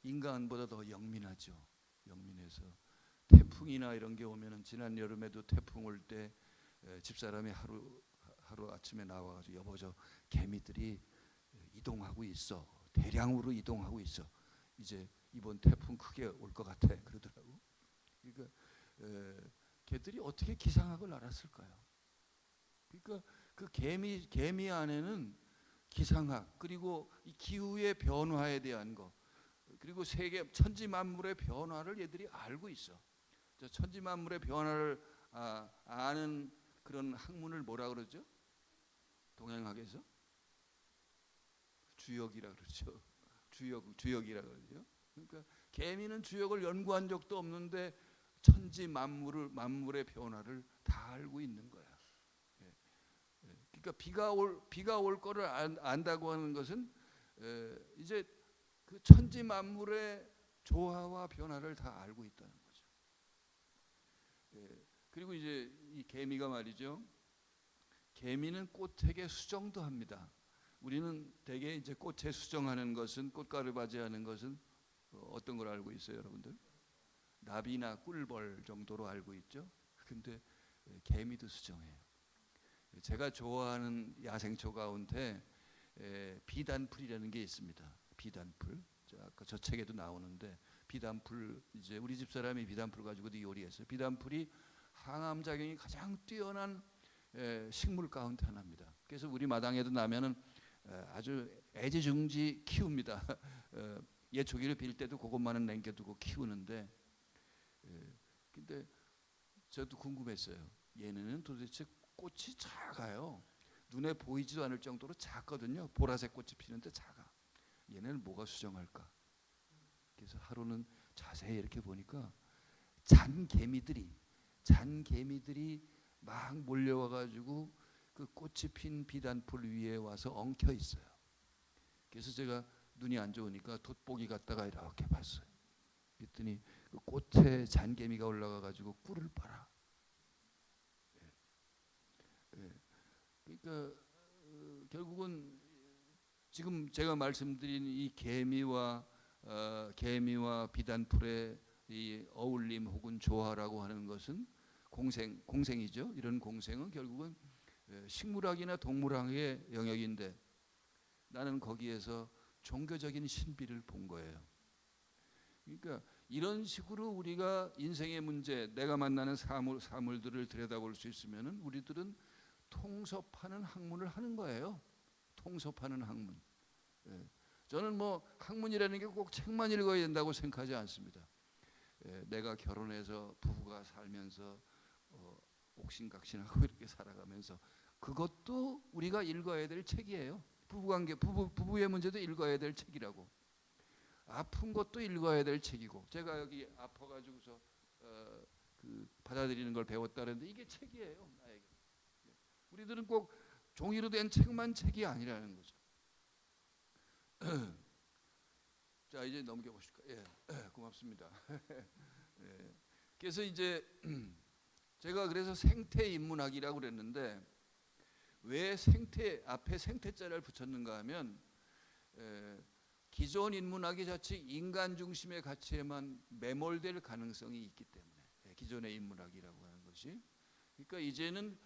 인간보다 더 영민하죠. 영민해서 태풍이나 이런 게 오면은, 지난 여름에도 태풍 올 때 집사람이 하루 아침에 나와가지고 여보 저 개미들이 이동하고 있어. 대량으로 이동하고 있어. 이제 이번 태풍 크게 올 것 같아. 그러더라고. 그러니까 개들이 어떻게 기상학을 알았을까요? 그러니까 그 개미 안에는 기상학, 그리고 이 기후의 변화에 대한 거, 그리고 세계 천지 만물의 변화를 얘들이 알고 있어. 저 천지 만물의 변화를 아는 그런 학문을 뭐라 그러죠? 동양학에서 주역이라 그러죠. 주역이라 그러죠. 그러니까 개미는 주역을 연구한 적도 없는데 천지 만물의 변화를 다 알고 있는 거야. 그러니까 비가 올 거를 안다고 하는 것은 이제 그 천지 만물의 조화와 변화를 다 알고 있다는 거죠. 그리고 이제 이 개미가 말이죠. 개미는 꽃에게 수정도 합니다. 우리는 대개 이제 꽃에 수정하는 것은, 꽃가루 바지하는 것은 어떤 걸 알고 있어요, 여러분들? 나비나 꿀벌 정도로 알고 있죠. 근데 개미도 수정해요. 제가 좋아하는 야생초 가운데 비단풀이라는 게 있습니다. 비단풀. 아까 저 책에도 나오는데, 비단풀, 이제 우리 집 사람이 비단풀 가지고도 요리했어요. 비단풀이 항암 작용이 가장 뛰어난 식물 가운데 하나입니다. 그래서 우리 마당에도 나면은 아주 애지중지 키웁니다. 예초기를 빌 때도 그것만은 남겨두고 키우는데, 근데 저도 궁금했어요. 얘네는 도대체 꽃이 작아요. 눈에 보이지도 않을 정도로 작거든요. 보라색 꽃이 피는데 작아. 얘네는 뭐가 수정할까? 그래서 하루는 자세히 이렇게 보니까 잔 개미들이 막 몰려와가지고 그 꽃이 핀 비단풀 위에 와서 엉켜 있어요. 그래서 제가 눈이 안 좋으니까 돋보기 갖다가 이렇게 봤어요. 그랬더니 그 꽃에 잔개미가 올라가가지고 꿀을 빨아. 그러니까 결국은 지금 제가 말씀드린 이 개미와 비단풀의 이 어울림 혹은 조화라고 하는 것은 공생이죠. 이런 공생은 결국은 식물학이나 동물학의 영역인데, 나는 거기에서 종교적인 신비를 본 거예요. 그러니까 이런 식으로 우리가 인생의 문제, 내가 만나는 사물들을 들여다볼 수 있으면은 우리들은 통섭하는 학문을 하는 거예요. 통섭하는 학문. 예. 저는 뭐 학문이라는 게 꼭 책만 읽어야 된다고 생각하지 않습니다. 예, 내가 결혼해서 부부가 살면서 옥신각신하고 이렇게 살아가면서 그것도 우리가 읽어야 될 책이에요. 부부관계, 부부의 문제도 읽어야 될 책이라고. 아픈 것도 읽어야 될 책이고. 제가 여기 아파가지고서 그 받아들이는 걸 배웠다는데 이게 책이에요, 나에게. 우리들은 꼭 종이로 된 책만 책이 아니라는 거죠. 자, 이제 넘겨보실까? 예, 고맙습니다. 예. 그래서 이제 제가 그래서 생태인문학이라고 그랬는데 왜 생태 앞에 생태자를 붙였는가 하면 기존 인문학이 자칫 인간 중심의 가치에만 매몰될 가능성이 있기 때문에 기존의 인문학이라고 하는 것이. 그러니까 이제는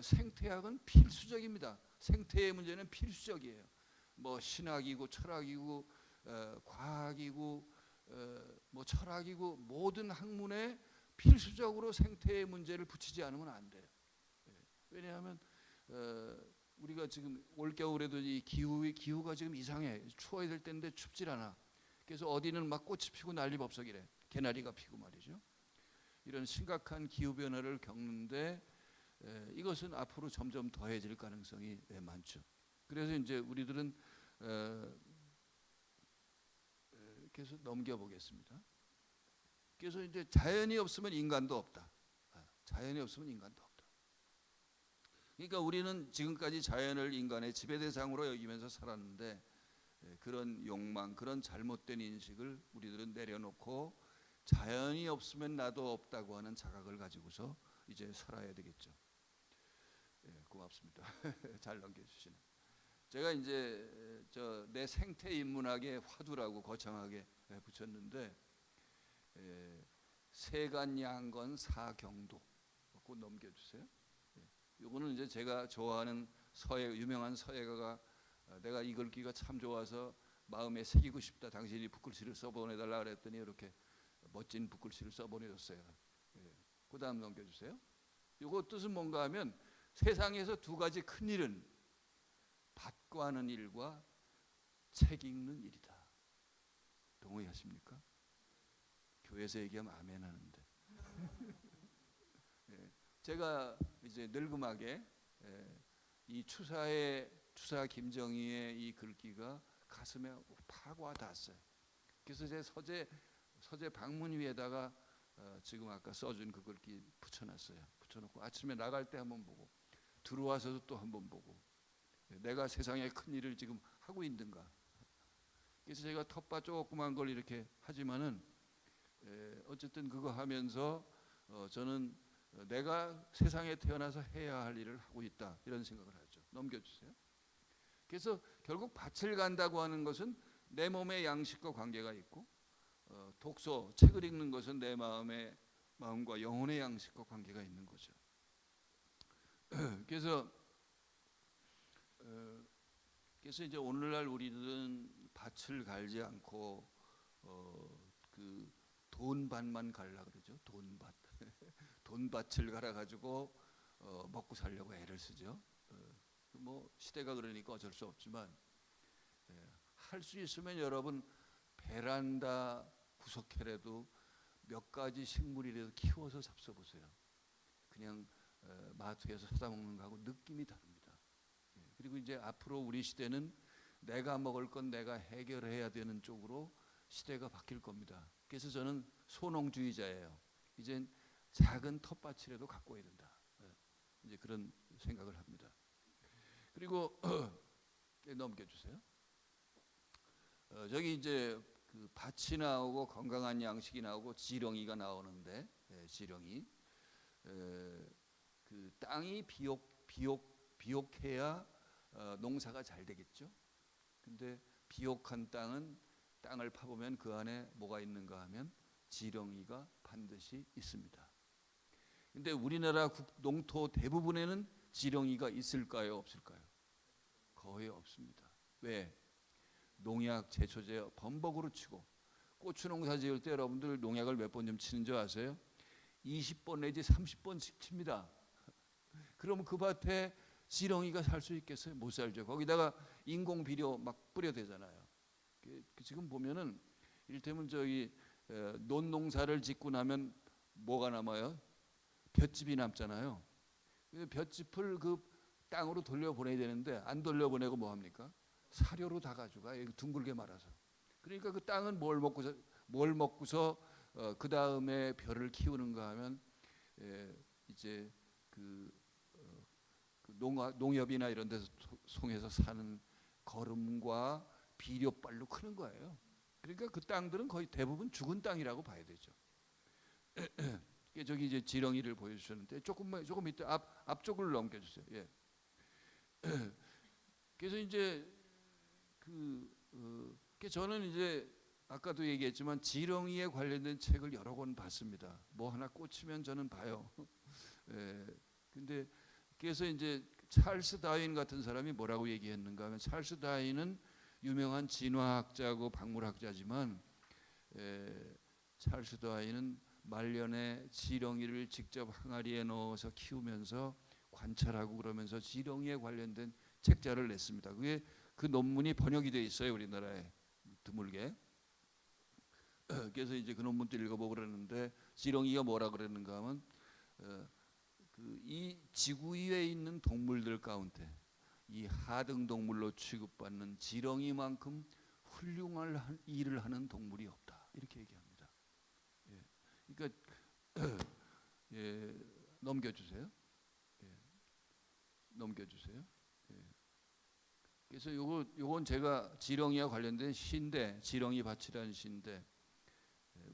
생태학은 필수적입니다. 생태의 문제는 필수적이에요. 뭐 신학이고 철학이고 과학이고 뭐 철학이고 모든 학문에 필수적으로 생태의 문제를 붙이지 않으면 안 돼요. 왜냐하면 우리가 지금 올겨울에도 이 기후가 지금 이상해. 추워야 될 때인데 춥질 않아. 그래서 어디는 막 꽃이 피고 난리법석이래. 개나리가 피고 말이죠. 이런 심각한 기후 변화를 겪는데 이것은 앞으로 점점 더해질 가능성이 많죠. 그래서 이제 우리들은 계속 넘겨보겠습니다. 그래서 이제 자연이 없으면 인간도 없다. 자연이 없으면 인간도 없다. 그러니까 우리는 지금까지 자연을 인간의 지배대상으로 여기면서 살았는데 그런 욕망, 그런 잘못된 인식을 우리들은 내려놓고 자연이 없으면 나도 없다고 하는 자각을 가지고서 이제 살아야 되겠죠. 고맙습니다. 잘 넘겨주시네. 제가 이제 내 생태 인문학의 화두라고 거창하게 붙였는데 세간양건 사경도 꼭 넘겨주세요. 이거는 이제 제가 좋아하는 유명한 서예가가 내가 이 글귀가 참 좋아서 마음에 새기고 싶다. 당신이 붓글씨를 써보내달라 그랬더니 이렇게 멋진 붓글씨를 써보내줬어요. 그 다음 넘겨주세요. 이거 뜻은 뭔가 하면 세상에서 두 가지 큰 일은 받고하는 일과 책 읽는 일이다. 동의하십니까? 교회에서 얘기하면 아멘 하는데. 제가 이제 늙음하게 이 추사 김정희의 이 글귀가 가슴에 팍 와닿았어요. 그래서 제 서재 방문 위에다가 지금 아까 써준 그 글귀 붙여놨어요. 붙여놓고 아침에 나갈 때 한번 보고 들어와서도 또 한번 보고 내가 세상에 큰 일을 지금 하고 있는가. 그래서 제가 텃밭 조그만 걸 이렇게 하지만은 어쨌든 그거 하면서 저는 내가 세상에 태어나서 해야 할 일을 하고 있다 이런 생각을 하죠. 넘겨주세요. 그래서 결국 밭을 간다고 하는 것은 내 몸의 양식과 관계가 있고 독서, 책을 읽는 것은 내 마음과 영혼의 양식과 관계가 있는 거죠. 그래서 이제 오늘날 우리들은 밭을 갈지 않고 그 돈밭만 갈라 그러죠. 돈밭. 돈밭을 갈아가지고 먹고 살려고 애를 쓰죠. 뭐 시대가 그러니까 어쩔 수 없지만 할 수 있으면 여러분 베란다 구석회라도 몇 가지 식물이라도 키워서 잡숴보세요. 그냥 마트에서 사다 먹는 거하고 느낌이 다릅니다. 그리고 이제 앞으로 우리 시대는 내가 먹을 건 내가 해결해야 되는 쪽으로 시대가 바뀔 겁니다. 그래서 저는 소농주의자예요. 이젠 작은 텃밭이라도 가꿔야 된다. 이제 그런 생각을 합니다. 그리고 넘겨주세요. 저기 이제 그 밭이 나오고 건강한 양식이 나오고 지렁이가 나오는데 지렁이 그 땅이 비옥해야 농사가 잘 되겠죠. 근데 비옥한 땅을 파보면 그 안에 뭐가 있는가 하면 지렁이가 반드시 있습니다. 근데 우리나라 농토 대부분에는 지렁이가 있을까요, 없을까요? 거의 없습니다. 왜? 농약, 제초제 범벅으로 치고 고추 농사 지을 때 여러분들 농약을 몇 번 좀 치는 줄 아세요? 20번 내지 30번씩 칩니다. 그럼 그 밭에 지렁이가 살 수 있겠어요? 못 살죠. 거기다가 인공 비료 막 뿌려대잖아요. 지금 보면은 이를테면 저기 논농사를 짓고 나면 뭐가 남아요? 볏짚이 남잖아요. 볏짚을 그 땅으로 돌려보내야 되는데 안 돌려보내고 뭐 합니까? 사료로 다 가져가. 둥글게 말아서. 그러니까 그 땅은 뭘 먹고서 그 다음에 벼를 키우는가 하면 이제 그 농협이나 이런 데서 송해서 사는 거름과 비료빨로 크는 거예요. 그러니까 그 땅들은 거의 대부분 죽은 땅이라고 봐야 되죠. 저기 이제 지렁이를 보여주셨는데 조금 이따 앞쪽을 넘겨주세요. 예. 그래서 이제 저는 이제 아까도 얘기했지만 지렁이에 관련된 책을 여러 권 봤습니다. 뭐 하나 꽂히면 저는 봐요. 예. 근데 그래서 이제 찰스 다윈 같은 사람이 뭐라고 얘기했는가 하면 찰스 다윈은 유명한 진화학자고 박물학자지만 찰스 다윈은 말년에 지렁이를 직접 항아리에 넣어서 키우면서 관찰하고 그러면서 지렁이에 관련된 책자를 냈습니다. 그게 그 논문이 번역이 돼 있어요. 우리나라에 드물게. 그래서 이제 그 논문도 읽어보고 그러는데 지렁이가 뭐라 그러는가 하면 이 지구 위에 있는 동물들 가운데 이 하등 동물로 취급받는 지렁이만큼 훌륭한 일을 하는 동물이 없다. 이렇게 얘기합니다. 예. 그러니까 예, 넘겨주세요. 예. 넘겨주세요. 예. 그래서 요건 제가 지렁이와 관련된 시인데 지렁이 밭이라는 시인데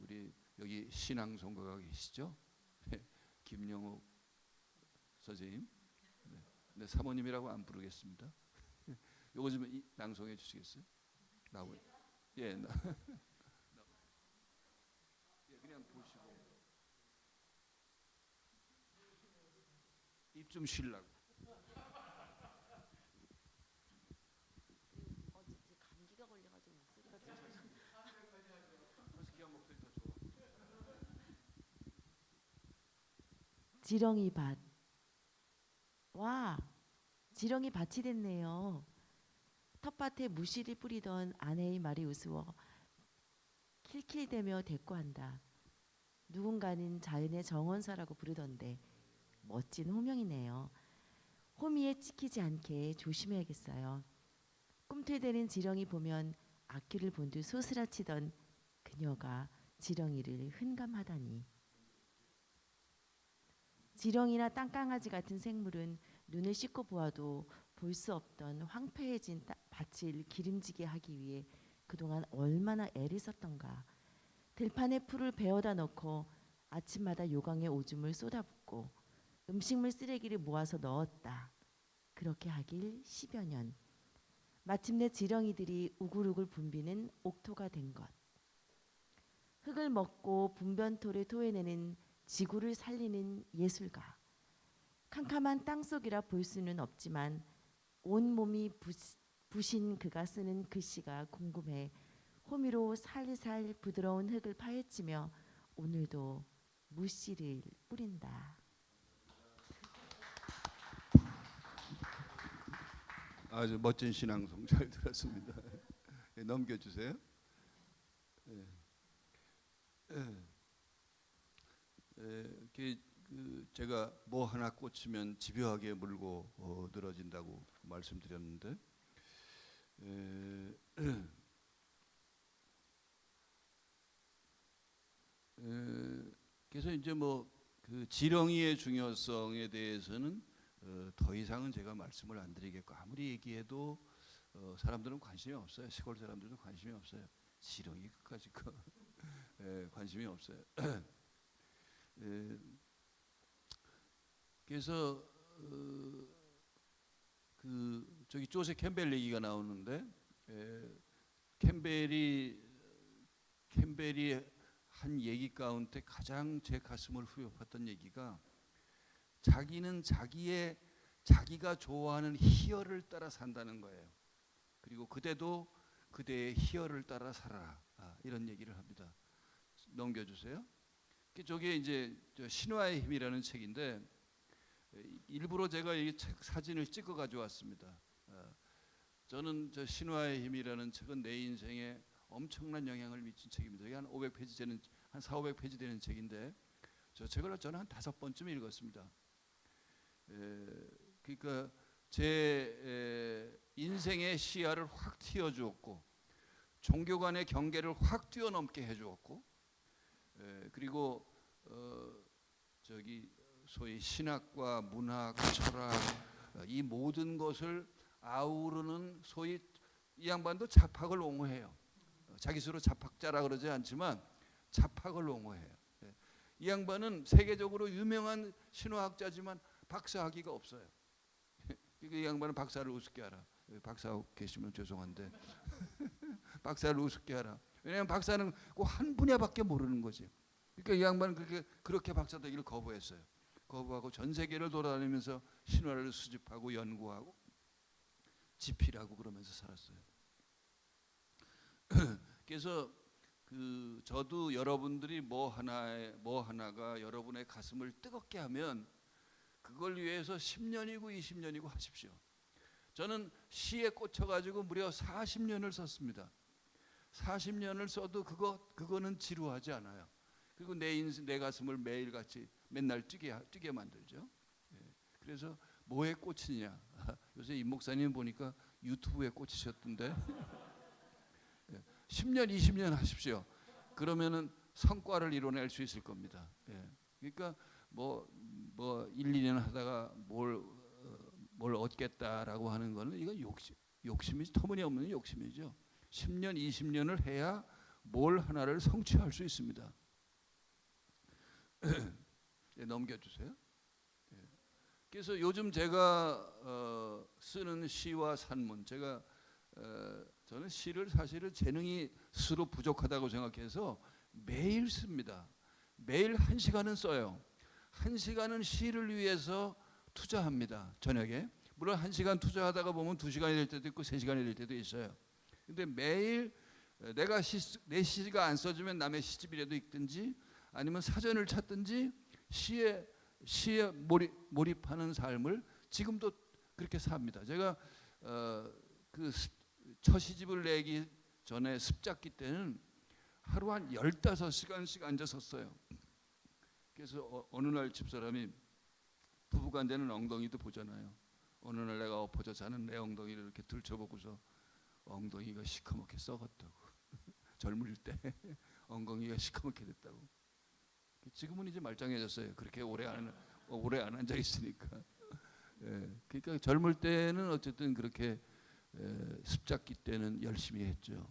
우리 여기 신앙송가가 계시죠? 김영욱 선생님. 네, 사모님이라고 안 부르겠습니다. 요거 좀 낭송해 주시겠어요? 나오요. 예, 예, 그냥 보시고 입 좀 쉬려고. 어제 감기가 걸려가지고 목소리가 좀 허스키한 목소리 더 좋아. 지렁이 밭. 와, 지렁이 밭이 됐네요. 텃밭에 무시를 뿌리던 아내의 말이 우스워 킬킬대며 대꾸한다. 누군가는 자연의 정원사라고 부르던데 멋진 호명이네요. 호미에 찍히지 않게 조심해야겠어요. 꿈틀대는 지렁이 보면 악귀를 본 듯 소스라치던 그녀가 지렁이를 흠감하다니. 지렁이나 땅강아지 같은 생물은 눈을 씻고 보아도 볼 수 없던 황폐해진 밭을 기름지게 하기 위해 그동안 얼마나 애를 썼던가. 들판에 풀을 베어다 넣고 아침마다 요강에 오줌을 쏟아붓고 음식물 쓰레기를 모아서 넣었다. 그렇게 하길 10여 년. 마침내 지렁이들이 우글우글 붐비는 옥토가 된 것. 흙을 먹고 분변토를 토해내는 지구를 살리는 예술가. 캄캄한 땅속이라 볼 수는 없지만 온몸이 부신 그가 쓰는 글씨가 궁금해 호미로 살살 부드러운 흙을 파헤치며 오늘도 무씨를 뿌린다. 아주 멋진 신앙송 잘 들었습니다. 네, 넘겨주세요. 네. 제가 뭐 하나 꽂히면 집요하게 물고 늘어진다고 말씀드렸는데 그래서 이제 뭐 그 지렁이의 중요성에 대해서는 더 이상은 제가 말씀을 안 드리겠고 아무리 얘기해도 사람들은 관심이 없어요. 시골 사람들도 관심이 없어요. 지렁이까지 관심이 없어요. 그래서 저기 조세 캠벨 얘기가 나오는데 캠벨이 한 얘기 가운데 가장 제 가슴을 후벼팠던 얘기가 자기는 자기가 좋아하는 희열을 따라 산다는 거예요. 그리고 그대도 그대의 희열을 따라 살아라. 이런 얘기를 합니다. 넘겨주세요. 저게 이제 신화의 힘이라는 책인데 일부러 제가 이 책 사진을 찍어 가져왔습니다. 저는 저 신화의 힘이라는 책은 내 인생에 엄청난 영향을 미친 책입니다. 이게 한 500페이지 되는, 한 4, 500페이지 되는 책인데 저 책을 저는 한 5번쯤 읽었습니다. 그러니까 제 인생의 시야를 확 틔워주었고 종교 간의 경계를 확 뛰어넘게 해주었고, 그리고 저기 소위 신학과 문학, 철학, 이 모든 것을 아우르는 소위, 이 양반도 자팍을 옹호해요. 자기 스스로 자팍자라 그러지 않지만 자팍을 옹호해요. 이 양반은 세계적으로 유명한 신화학자지만 박사학위가 없어요. 이 양반은 박사를 우습게 하라. 박사하고 계시면 죄송한데 박사를 우습게 하라. 왜냐하면 박사는 꼭 한 분야밖에 모르는 거지. 그러니까 이 양반은 그렇게 박사 되기를 거부했어요. 거부하고 전 세계를 돌아다니면서 신화를 수집하고 연구하고 집필하고 그러면서 살았어요. 그래서 저도 여러분들이 뭐 하나가 여러분의 가슴을 뜨겁게 하면 그걸 위해서 10년이고 20년이고 하십시오. 저는 시에 꽂혀가지고 무려 40년을 썼습니다. 40년을 써도 그거는 지루하지 않아요. 그리고 내 가슴을 매일같이 맨날 뛰게 만들죠. 그래서 뭐에 꽂히냐? 요새 임 목사님 보니까 유튜브에 꽂히셨던데 10년, 20년 하십시오. 그러면은 성과를 이뤄낼 수 있을 겁니다. 그러니까 뭐 1, 2년 하다가 뭘 얻겠다라고 하는 거는 이건 욕심이지, 터무니없는 욕심이죠. 10년, 20년을 해야 뭘 하나를 성취할 수 있습니다. 넘겨주세요. 그래서 요즘 제가 쓰는 시와 산문, 저는 시를 사실은 재능이 스스로 부족하다고 생각해서 매일 씁니다. 매일 1시간은 써요. 1시간은 시를 위해서 투자합니다. 저녁에. 물론 1시간 투자하다가 보면 2시간이 될 때도 있고 3시간이 될 때도 있어요. 근데 매일 내 시가 안 써지면 남의 시집이라도 읽든지 아니면 사전을 찾든지 시에 몰입하는 삶을 지금도 그렇게 삽니다. 제가 첫 시집을 내기 전에 습작기 때는 하루 한 15시간씩 앉아 썼어요. 그래서 어느 날 집사람이 부부간대는 엉덩이도 보잖아요. 어느 날 내가 엎어져 자는 내 엉덩이를 이렇게 들춰보고서 엉덩이가 시커멓게 썩었다고. 젊을 때 엉덩이가 시커멓게 됐다고. 지금은 이제 말짱해졌어요. 그렇게 오래 안 앉아 있으니까. 그러니까 젊을 때는 어쨌든 그렇게 습작기 때는 열심히 했죠.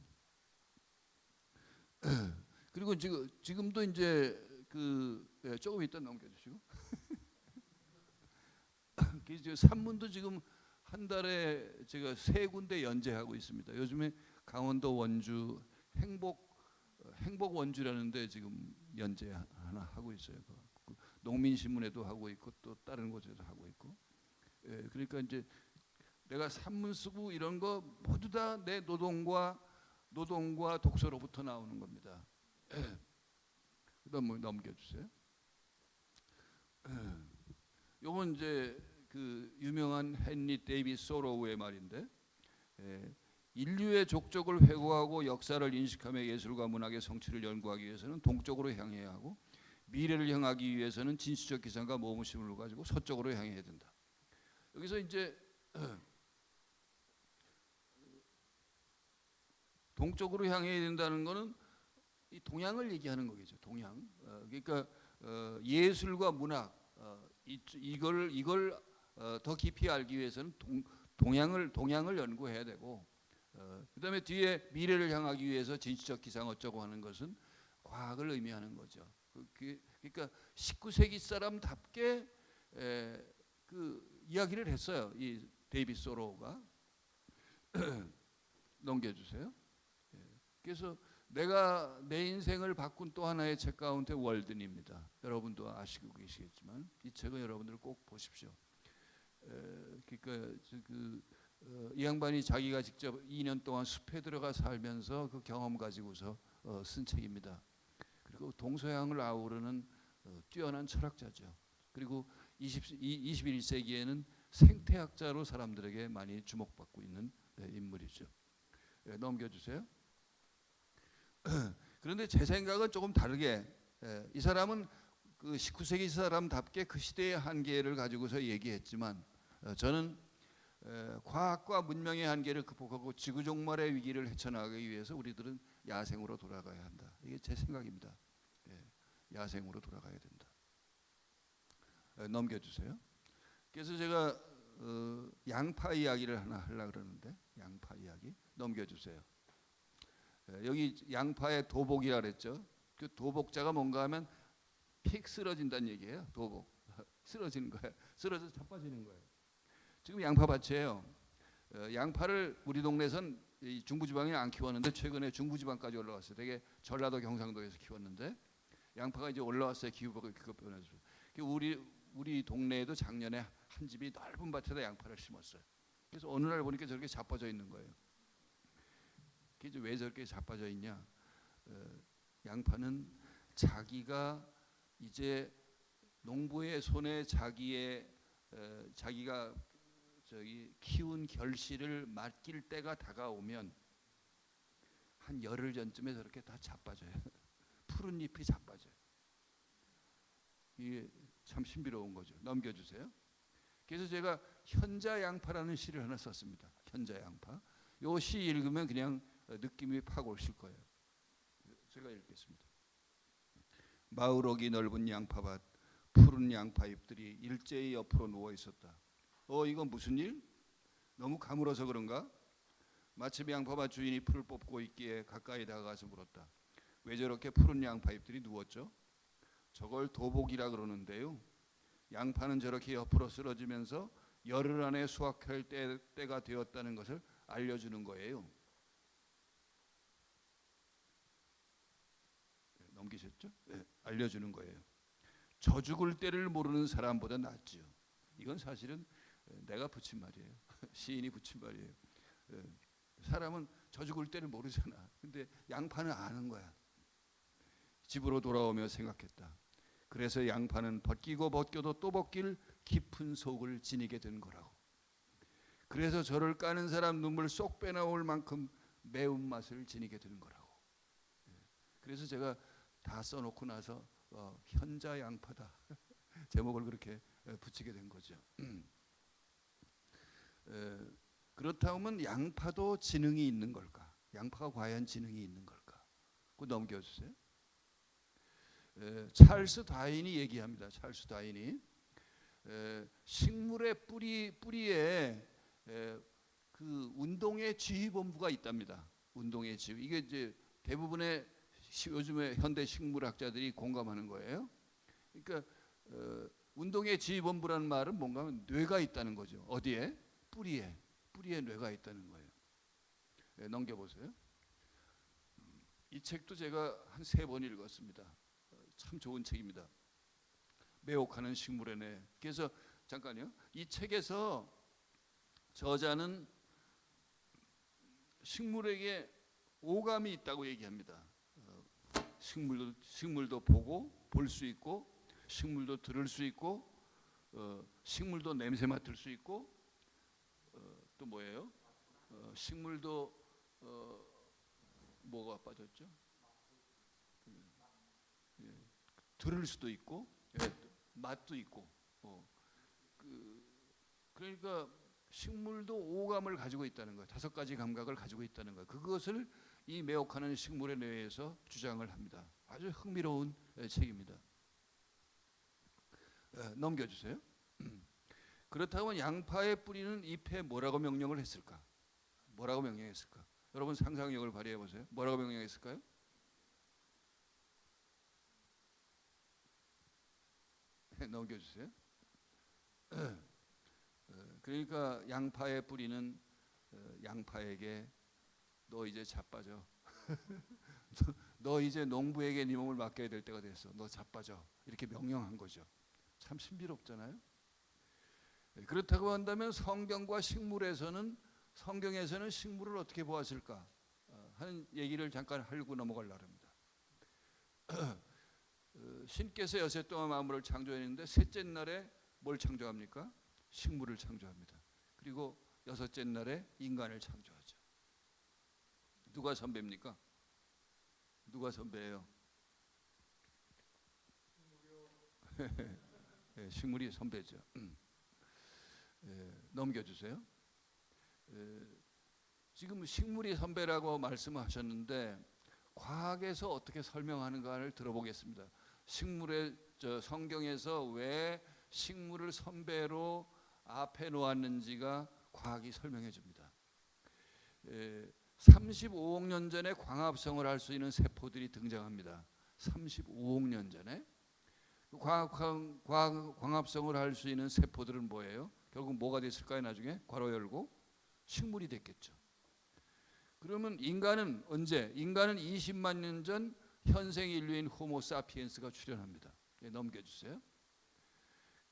그리고 지금도 이제 조금 이따 넘겨주시고. 산문도 지금 한 달에 제가 3군데 연재하고 있습니다. 요즘에 강원도 원주 행복 원주라는데 지금 연재 하나 하고 있어요. 농민신문에도 하고 있고 또 다른 곳에도 하고 있고. 그러니까 이제 내가 산문 쓰고 이런 거 모두 다 내 노동과 독서로부터 나오는 겁니다. 그다음 넘겨주세요. 요건 이제 유명한 헨리 데이비스 소로우의 말인데, 인류의 족적을 회고하고 역사를 인식하며 예술과 문학의 성취를 연구하기 위해서는 동쪽으로 향해야 하고 미래를 향하기 위해서는 진취적 기상과 모험심을 가지고 서쪽으로 향해야 된다. 여기서 이제 동쪽으로 향해야 된다는 것은 이 동양을 얘기하는 거겠죠. 동양. 그러니까 예술과 문학 이걸 더 깊이 알기 위해서는 동양을 연구해야 되고, 그다음에 뒤에 미래를 향하기 위해서 진취적 기상 어쩌고 하는 것은 과학을 의미하는 거죠. 그러니까 19세기 사람답게 이야기를 했어요. 이 데이비드 소로우가. 넘겨주세요. 그래서 내가 내 인생을 바꾼 또 하나의 책 가운데 월든입니다. 여러분도 아시고 계시겠지만 이 책은 여러분들 꼭 보십시오. 그러니까 이 양반이 자기가 직접 2년 동안 숲에 들어가 살면서 그 경험 가지고서 쓴 책입니다. 그리고 동서양을 아우르는 뛰어난 철학자죠. 그리고 21세기에는 생태학자로 사람들에게 많이 주목받고 있는 인물이죠. 넘겨주세요. 그런데 제 생각은 조금 다르게, 이 사람은 그 19세기 사람답게 그 시대의 한계를 가지고서 얘기했지만, 저는 과학과 문명의 한계를 극복하고 지구 종말의 위기를 헤쳐나가기 위해서 우리들은 야생으로 돌아가야 한다. 이게 제 생각입니다. 야생으로 돌아가야 된다. 넘겨주세요. 그래서 제가 양파 이야기를 하나 하려고 그러는데, 양파 이야기 넘겨주세요. 여기 양파의 도복이라 그랬죠. 그 도복자가 뭔가 하면 픽 쓰러진다는 얘기예요. 도복 쓰러지는 거예요. 쓰러져서 자빠지는 거예요. 지금 양파밭이에요. 양파를 우리 동네에선 중부지방에 안 키웠는데 최근에 중부지방까지 올라왔어요. 되게 전라도 경상도에서 키웠는데 양파가 이제 올라왔어요. 기후가 변해서. 우리 동네에도 작년에 한 집이 넓은 밭에다 양파를 심었어요. 그래서 어느 날 보니까 저렇게 자빠져 있는 거예요. 그게 왜 저렇게 자빠져 있냐? 양파는 자기가 이제 농부의 손에 자기가 키운 결실을 맡길 때가 다가오면 한 열흘 전쯤에 저렇게 다 자빠져요. 푸른 잎이 자빠져요. 이게 참 신비로운 거죠. 넘겨주세요. 그래서 제가 현자 양파라는 시를 하나 썼습니다. 현자 양파. 이 시 읽으면 그냥 느낌이 팍 오실 거예요. 제가 읽겠습니다. 마을옥이 넓은 양파밭, 푸른 양파잎들이 일제히 옆으로 누워 있었다. 이건 무슨 일? 너무 가물어서 그런가? 마침 양파밭 주인이 풀을 뽑고 있기에 가까이 다가가서 물었다. 왜 저렇게 푸른 양파잎들이 누웠죠? 저걸 도복이라 그러는데요. 양파는 저렇게 옆으로 쓰러지면서 열흘 안에 수확할 때가 되었다는 것을 알려주는 거예요. 넘기셨죠? 네, 알려주는 거예요. 저 죽을 때를 모르는 사람보다 낫지요. 이건 사실은 내가 붙인 말이에요. 시인이 붙인 말이에요. 사람은 저 죽을 때를 모르잖아. 근데 양파는 아는 거야. 집으로 돌아오며 생각했다. 그래서 양파는 벗기고 벗겨도 또 벗길 깊은 속을 지니게 된 거라고. 그래서 저를 까는 사람 눈물 쏙 빼나올 만큼 매운맛을 지니게 되는 거라고. 그래서 제가 다 써놓고 나서 현자 양파다 제목을 그렇게 붙이게 된 거죠. 그렇다면 양파도 지능이 있는 걸까? 양파가 과연 지능이 있는 걸까? 그거 넘겨주세요. 찰스 다윈이 얘기합니다. 찰스 다윈이 식물의 뿌리에 그 운동의 지휘본부가 있답니다. 운동의 지휘. 이게 이제 대부분의 요즘에 현대 식물학자들이 공감하는 거예요. 그러니까 운동의 지휘본부라는 말은 뭔가 하면 뇌가 있다는 거죠. 어디에? 뿌리에 뇌가 있다는 거예요. 넘겨보세요. 이 책도 제가 한 3번 읽었습니다. 참 좋은 책입니다. 매혹하는 식물의 뇌. 그래서 잠깐요. 이 책에서 저자는 식물에게 오감이 있다고 얘기합니다. 식물도 보고 볼 수 있고, 식물도 들을 수 있고, 식물도 냄새 맡을 수 있고, 또 뭐예요? 식물도 뭐가 빠졌죠? 들을 수도 있고, 맛도 있고. 그러니까 식물도 오감을 가지고 있다는 거예요. 5가지 감각을 가지고 있다는 거예요. 그것을 이 매혹하는 식물의 뇌에서 주장을 합니다. 아주 흥미로운 책입니다. 넘겨주세요. 그렇다면 양파의 뿌리는 잎에 뭐라고 명령을 했을까? 뭐라고 명령했을까? 여러분 상상력을 발휘해 보세요. 뭐라고 명령했을까요? 넘겨주세요. 그러니까 양파의 뿌리는 양파에게 너 이제 자빠져. 너 이제 농부에게 네 몸을 맡겨야 될 때가 됐어. 너 자빠져. 이렇게 명령한 거죠. 참 신비롭잖아요. 그렇다고 한다면 성경에서는 식물을 어떻게 보았을까 하는 얘기를 잠깐 하고 넘어가려고 합니다. 신께서 6해 동안 만물을 창조했는데 셋째 날에 뭘 창조합니까? 식물을 창조합니다. 그리고 여섯째 날에 인간을 창조하죠. 누가 선배입니까? 누가 선배예요? 예, 식물이 선배죠. 넘겨주세요. 지금 식물이 선배라고 말씀하셨는데 과학에서 어떻게 설명하는가를 들어보겠습니다. 식물의 성경에서 왜 식물을 선배로 앞에 놓았는지가 과학이 설명해 줍니다. 35억 년 전에 광합성을 할 수 있는 세포들이 등장합니다. 35억 년 전에 광합성을 할 수 있는 세포들은 뭐예요? 결국 뭐가 됐을까요? 나중에 괄호 열고 식물이 됐겠죠. 그러면 인간은 언제? 인간은 20만 년 전 현생 인류인 호모 사피엔스가 출현합니다. 넘겨주세요.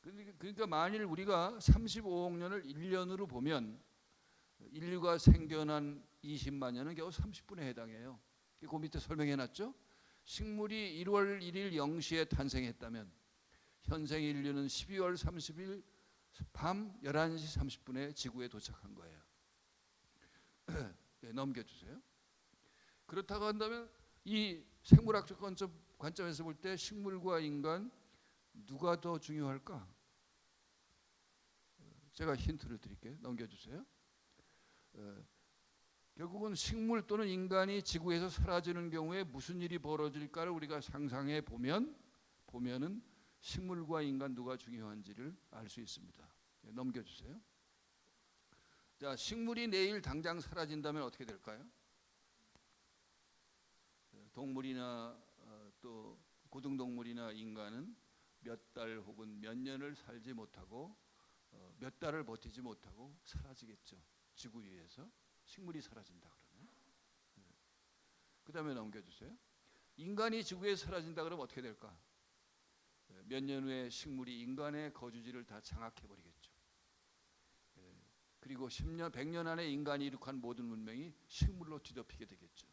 그러니까 만일 우리가 35억 년을 1년으로 보면 인류가 생겨난 20만 년은 겨우 30분에 해당해요. 그 밑에 설명해놨죠. 식물이 1월 1일 0시에 탄생했다면 현생 인류는 12월 30일 밤 11시 30분에 지구에 도착한 거예요. 네, 넘겨주세요. 그렇다고 한다면 이 생물학적 관점에서 볼 때 식물과 인간 누가 더 중요할까? 제가 힌트를 드릴게요. 넘겨주세요. 결국은 식물 또는 인간이 지구에서 사라지는 경우에 무슨 일이 벌어질까를 우리가 상상해 보면은 식물과 인간 누가 중요한지를 알 수 있습니다. 네, 넘겨주세요. 자, 식물이 내일 당장 사라진다면 어떻게 될까요? 동물이나 또 고등동물이나 인간은 몇 달 혹은 몇 년을 살지 못하고 몇 달을 버티지 못하고 사라지겠죠. 지구 위에서 식물이 사라진다 그러면. 그 다음에 넘겨주세요. 인간이 지구에 사라진다 그러면 어떻게 될까? 몇 년 후에 식물이 인간의 거주지를 다 장악해버리겠죠. 그리고 10년, 100년 안에 인간이 이룩한 모든 문명이 식물로 뒤덮이게 되겠죠.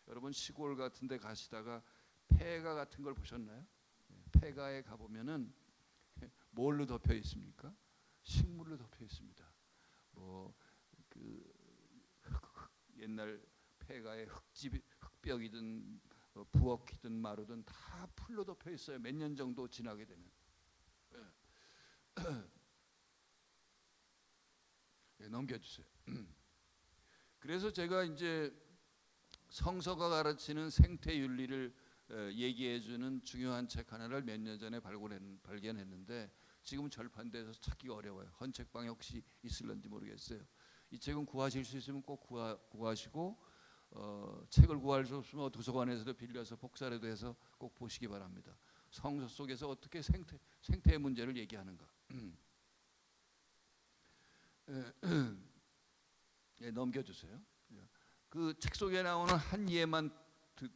여러분 시골 같은 데 가시다가 폐가 같은 걸 보셨나요? 폐가에 가보면은 뭘로 덮여 있습니까? 식물로 덮여 있습니다. 옛날 폐가에 흙벽이든 부엌이든 마루든 다 풀로 덮여 있어요. 몇 년 정도 지나게 되면. 네, 넘겨주세요. 그래서 제가 이제 성서가 가르치는 생태윤리를 얘기해주는 중요한 책 하나를 몇 년 전에 발견했는데 지금은 절판돼서 찾기가 어려워요. 헌책방에 혹시 있을런지 모르겠어요. 이 책은 구하실 수 있으면 꼭 구하시고 책을 구할 수 없으면 도서관에서도 빌려서 복사라도 해서 꼭 보시기 바랍니다. 성서 속에서 어떻게 생태의 문제를 얘기하는가. 예, 넘겨주세요. 그 책 속에 나오는 한 예만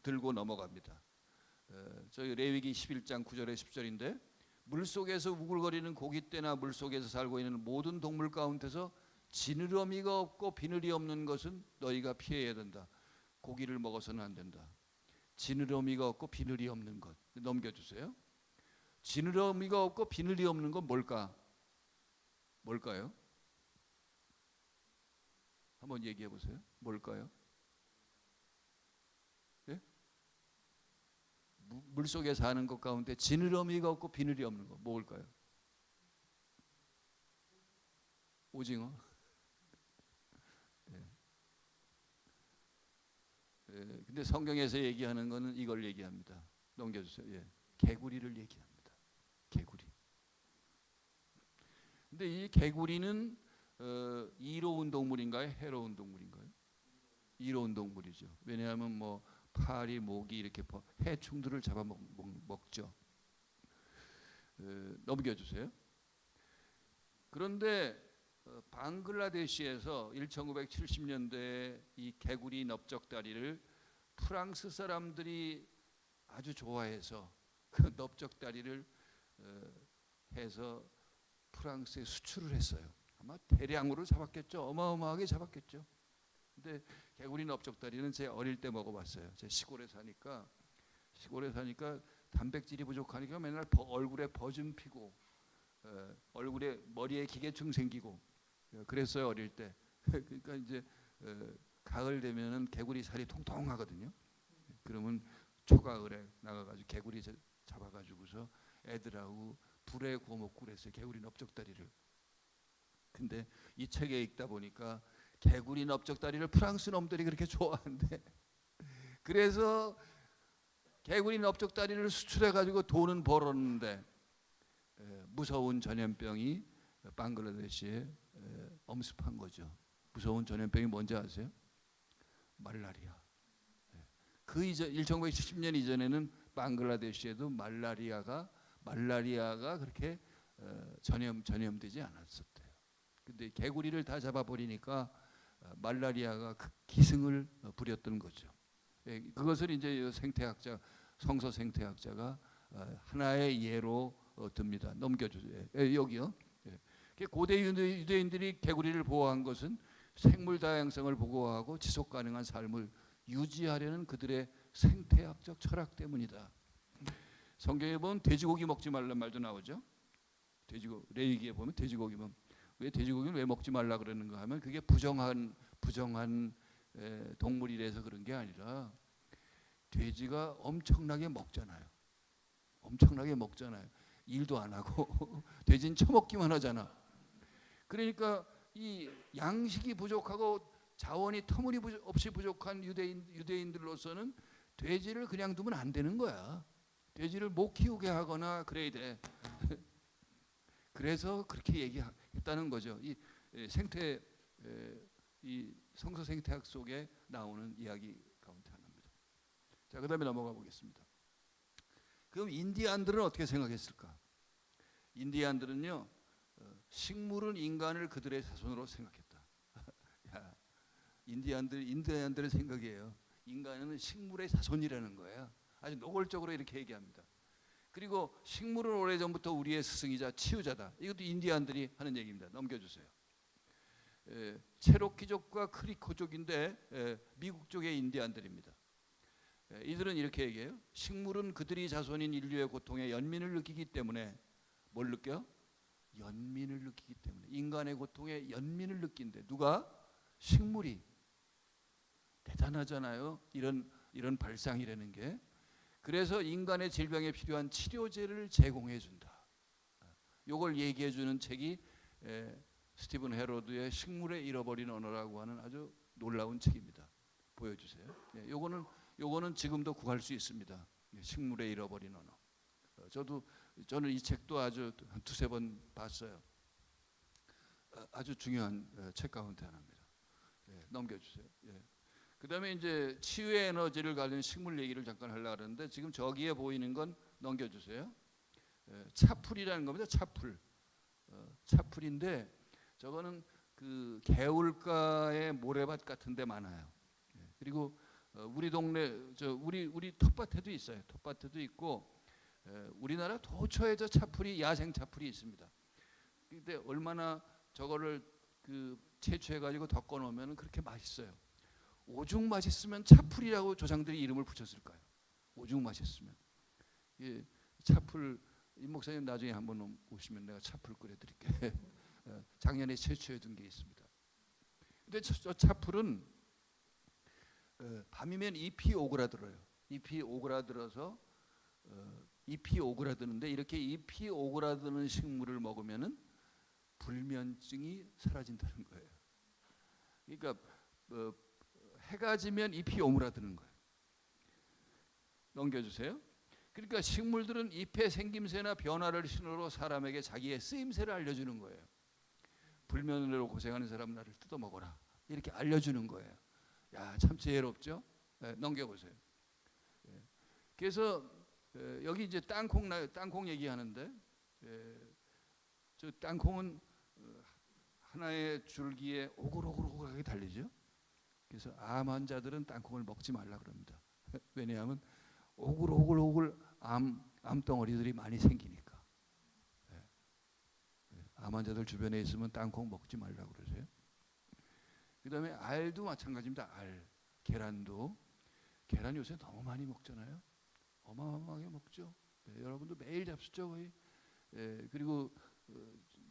들고 넘어갑니다. 저희 레위기 11장 9절에 10절인데 물속에서 우글거리는 고깃대나 물속에서 살고 있는 모든 동물 가운데서 지느러미가 없고 비늘이 없는 것은 너희가 피해야 된다. 고기를 먹어서는 안 된다. 지느러미가 없고 비늘이 없는 것. 넘겨주세요. 지느러미가 없고 비늘이 없는 건 뭘까요? 한번 얘기해 보세요. 뭘까요? 예? 물속에 사는 것 가운데 지느러미가 없고 비늘이 없는 거 뭘까요? 오징어. 근데 성경에서 얘기하는 거는 이걸 얘기합니다. 넘겨주세요. 예. 개구리를 얘기합니다. 개구리. 근데 이 개구리는 이로운 동물인가요? 해로운 동물인가요? 이로운 동물이죠. 왜냐하면 뭐 파리, 모기 이렇게 해충들을 잡아먹죠. 넘겨주세요. 그런데 방글라데시에서 1970년대에 이 개구리 넓적다리를 프랑스 사람들이 아주 좋아해서 그 넓적다리를 해서 프랑스에 수출을 했어요. 아마 대량으로 잡았겠죠. 어마어마하게 잡았겠죠. 근데 개구리 넓적다리는 제 어릴 때 먹어봤어요. 제 시골에 사니까 단백질이 부족하니까 맨날 얼굴에 버짐 피고 얼굴에 머리에 기계충 생기고 그랬어요 어릴 때. 그러니까 이제 가을 되면은 개구리 살이 통통하거든요. 그러면 초가을에 나가가지고 개구리 잡아가지고서 애들하고 불에 구워 먹고 그랬어요. 개구리 넓적다리를. 근데 이 책에 읽다 보니까 개구리 넓적다리를 프랑스 놈들이 그렇게 좋아한대. 그래서 개구리 넓적다리를 수출해가지고 돈은 벌었는데 무서운 전염병이 방글라데시에 엄습한 거죠. 무서운 전염병이 뭔지 아세요? 말라리아. 그 이전 1970년 이전에는 방글라데시에도 말라리아가 그렇게 전염되지 않았었대요. 근데 개구리를 다 잡아버리니까 말라리아가 기승을 부렸던 거죠. 그것을 이제 성서 생태학자가 하나의 예로 듭니다. 넘겨주세요. 여기요. 고대 유대인들이 개구리를 보호한 것은 생물 다양성을 보호하고 지속 가능한 삶을 유지하려는 그들의 생태학적 철학 때문이다. 성경에 보면 돼지고기 먹지 말라는 말도 나오죠. 레위기에 보면 돼지고기 보면 왜 돼지고기는 왜 먹지 말라 그러는가 하면 그게 부정한 동물이라서 그런 게 아니라 돼지가 엄청나게 먹잖아요. 일도 안 하고 돼지는 처먹기만 하잖아. 그러니까 이 양식이 부족하고 자원이 터무니없이 부족한 유대인들로서는 돼지를 그냥 두면 안 되는 거야. 돼지를 못 키우게 하거나 그래야 돼. 그래서 그렇게 얘기했다는 거죠. 이 성서 생태학 속에 나오는 이야기 가운데 하나입니다. 자, 그다음에 넘어가 보겠습니다. 그럼 인디안들은 어떻게 생각했을까? 인디안들은요, 식물은 인간을 그들의 자손으로 생각했다. 야, 인디안들의 생각이에요. 인간은 식물의 자손이라는 거예요. 아주 노골적으로 이렇게 얘기합니다. 그리고 식물은 오래전부터 우리의 스승이자 치유자다. 이것도 인디안들이 하는 얘기입니다. 넘겨주세요. 체로키족과 크리코족인데 미국 쪽의 인디안들입니다. 이들은 이렇게 얘기해요. 식물은 그들이 자손인 인류의 고통에 연민을 느끼기 때문에 뭘 느껴? 연민을 느끼기 때문에 인간의 고통에 연민을 느낀대. 누가? 식물이. 대단하잖아요. 이런 발상이라는 게. 그래서 인간의 질병에 필요한 치료제를 제공해 준다. 이걸 얘기해 주는 책이 스티븐 헤로드의 식물의 잃어버린 언어라고 하는 아주 놀라운 책입니다. 보여주세요. 요거는 지금도 구할 수 있습니다. 식물의 잃어버린 언어. 저는 이 책도 아주 한 두세 번 봤어요. 아주 중요한 책 가운데 하나입니다. 넘겨주세요. 그다음에 이제 치유의 에너지를 가진 식물 얘기를 잠깐 하려고 하는데 지금 저기에 보이는 건 넘겨주세요. 차풀이라는 겁니다. 차풀인데 저거는 그 개울가의 모래밭 같은 데 많아요. 그리고 우리 동네 우리 텃밭에도 있어요. 텃밭에도 있고 우리나라 도처에 저 차풀이 야생 차풀이 있습니다. 근데 얼마나 저거를 채취해 가지고 덮어 놓으면 그렇게 맛있어요. 오죽 맛있으면 차풀이라고 조상들이 이름을 붙였을까요? 오죽 맛있으면. 차풀 임 목사님 나중에 한번 오시면 내가 차풀 끓여 드릴게. 작년에 채취해 둔 게 있습니다. 근데 저 차풀은 밤이면 잎이 오그라들어요. 잎이 오그라드는데 이렇게 잎이 오그라드는 식물을 먹으면은 불면증이 사라진다는 거예요. 그러니까 해가 지면 잎이 오므라드는 거예요. 넘겨주세요. 그러니까 식물들은 잎의 생김새나 변화를 신호로 사람에게 자기의 쓰임새를 알려주는 거예요. 불면으로 고생하는 사람 나를 뜯어먹어라. 이렇게 알려주는 거예요. 야, 참 지혜롭죠? 넘겨보세요. 그래서 여기 이제 땅콩 얘기하는데 저 땅콩은 하나의 줄기에 오글오글하게 달리죠. 그래서 암 환자들은 땅콩을 먹지 말라 그럽니다. 왜냐하면 오글오글 암덩어리들이 많이 생기니까. 암 환자들 주변에 있으면 땅콩 먹지 말라 그러세요. 그다음에 알도 마찬가지입니다. 계란 요새 너무 많이 먹잖아요. 어마어마하게 먹죠. 여러분도 매일 잡수죠 거의. 그리고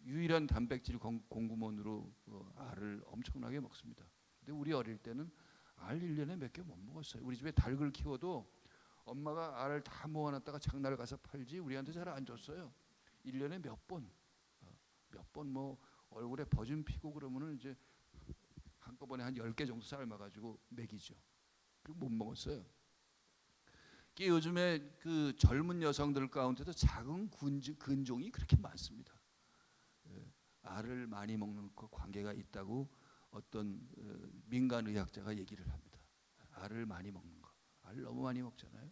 유일한 단백질 공급원으로 알을 엄청나게 먹습니다. 근데 우리 어릴 때는 알 1년에 몇 개 못 먹었어요. 우리 집에 닭을 키워도 엄마가 알을 다 모아놨다가 장날 가서 팔지 우리한테 잘 안 줬어요. 1년에 몇 번 뭐 얼굴에 버짐 피고 그러면은 이제 한꺼번에 한 10개 정도 삶아가지고 먹이죠. 그리고 못 먹었어요. 요즘에 그 젊은 여성들 가운데도 작은 근종이 그렇게 많습니다. 알을 많이 먹는 것 관계가 있다고 어떤 민간 의학자가 얘기를 합니다. 알을 많이 먹는 거, 알 너무 많이 먹잖아요.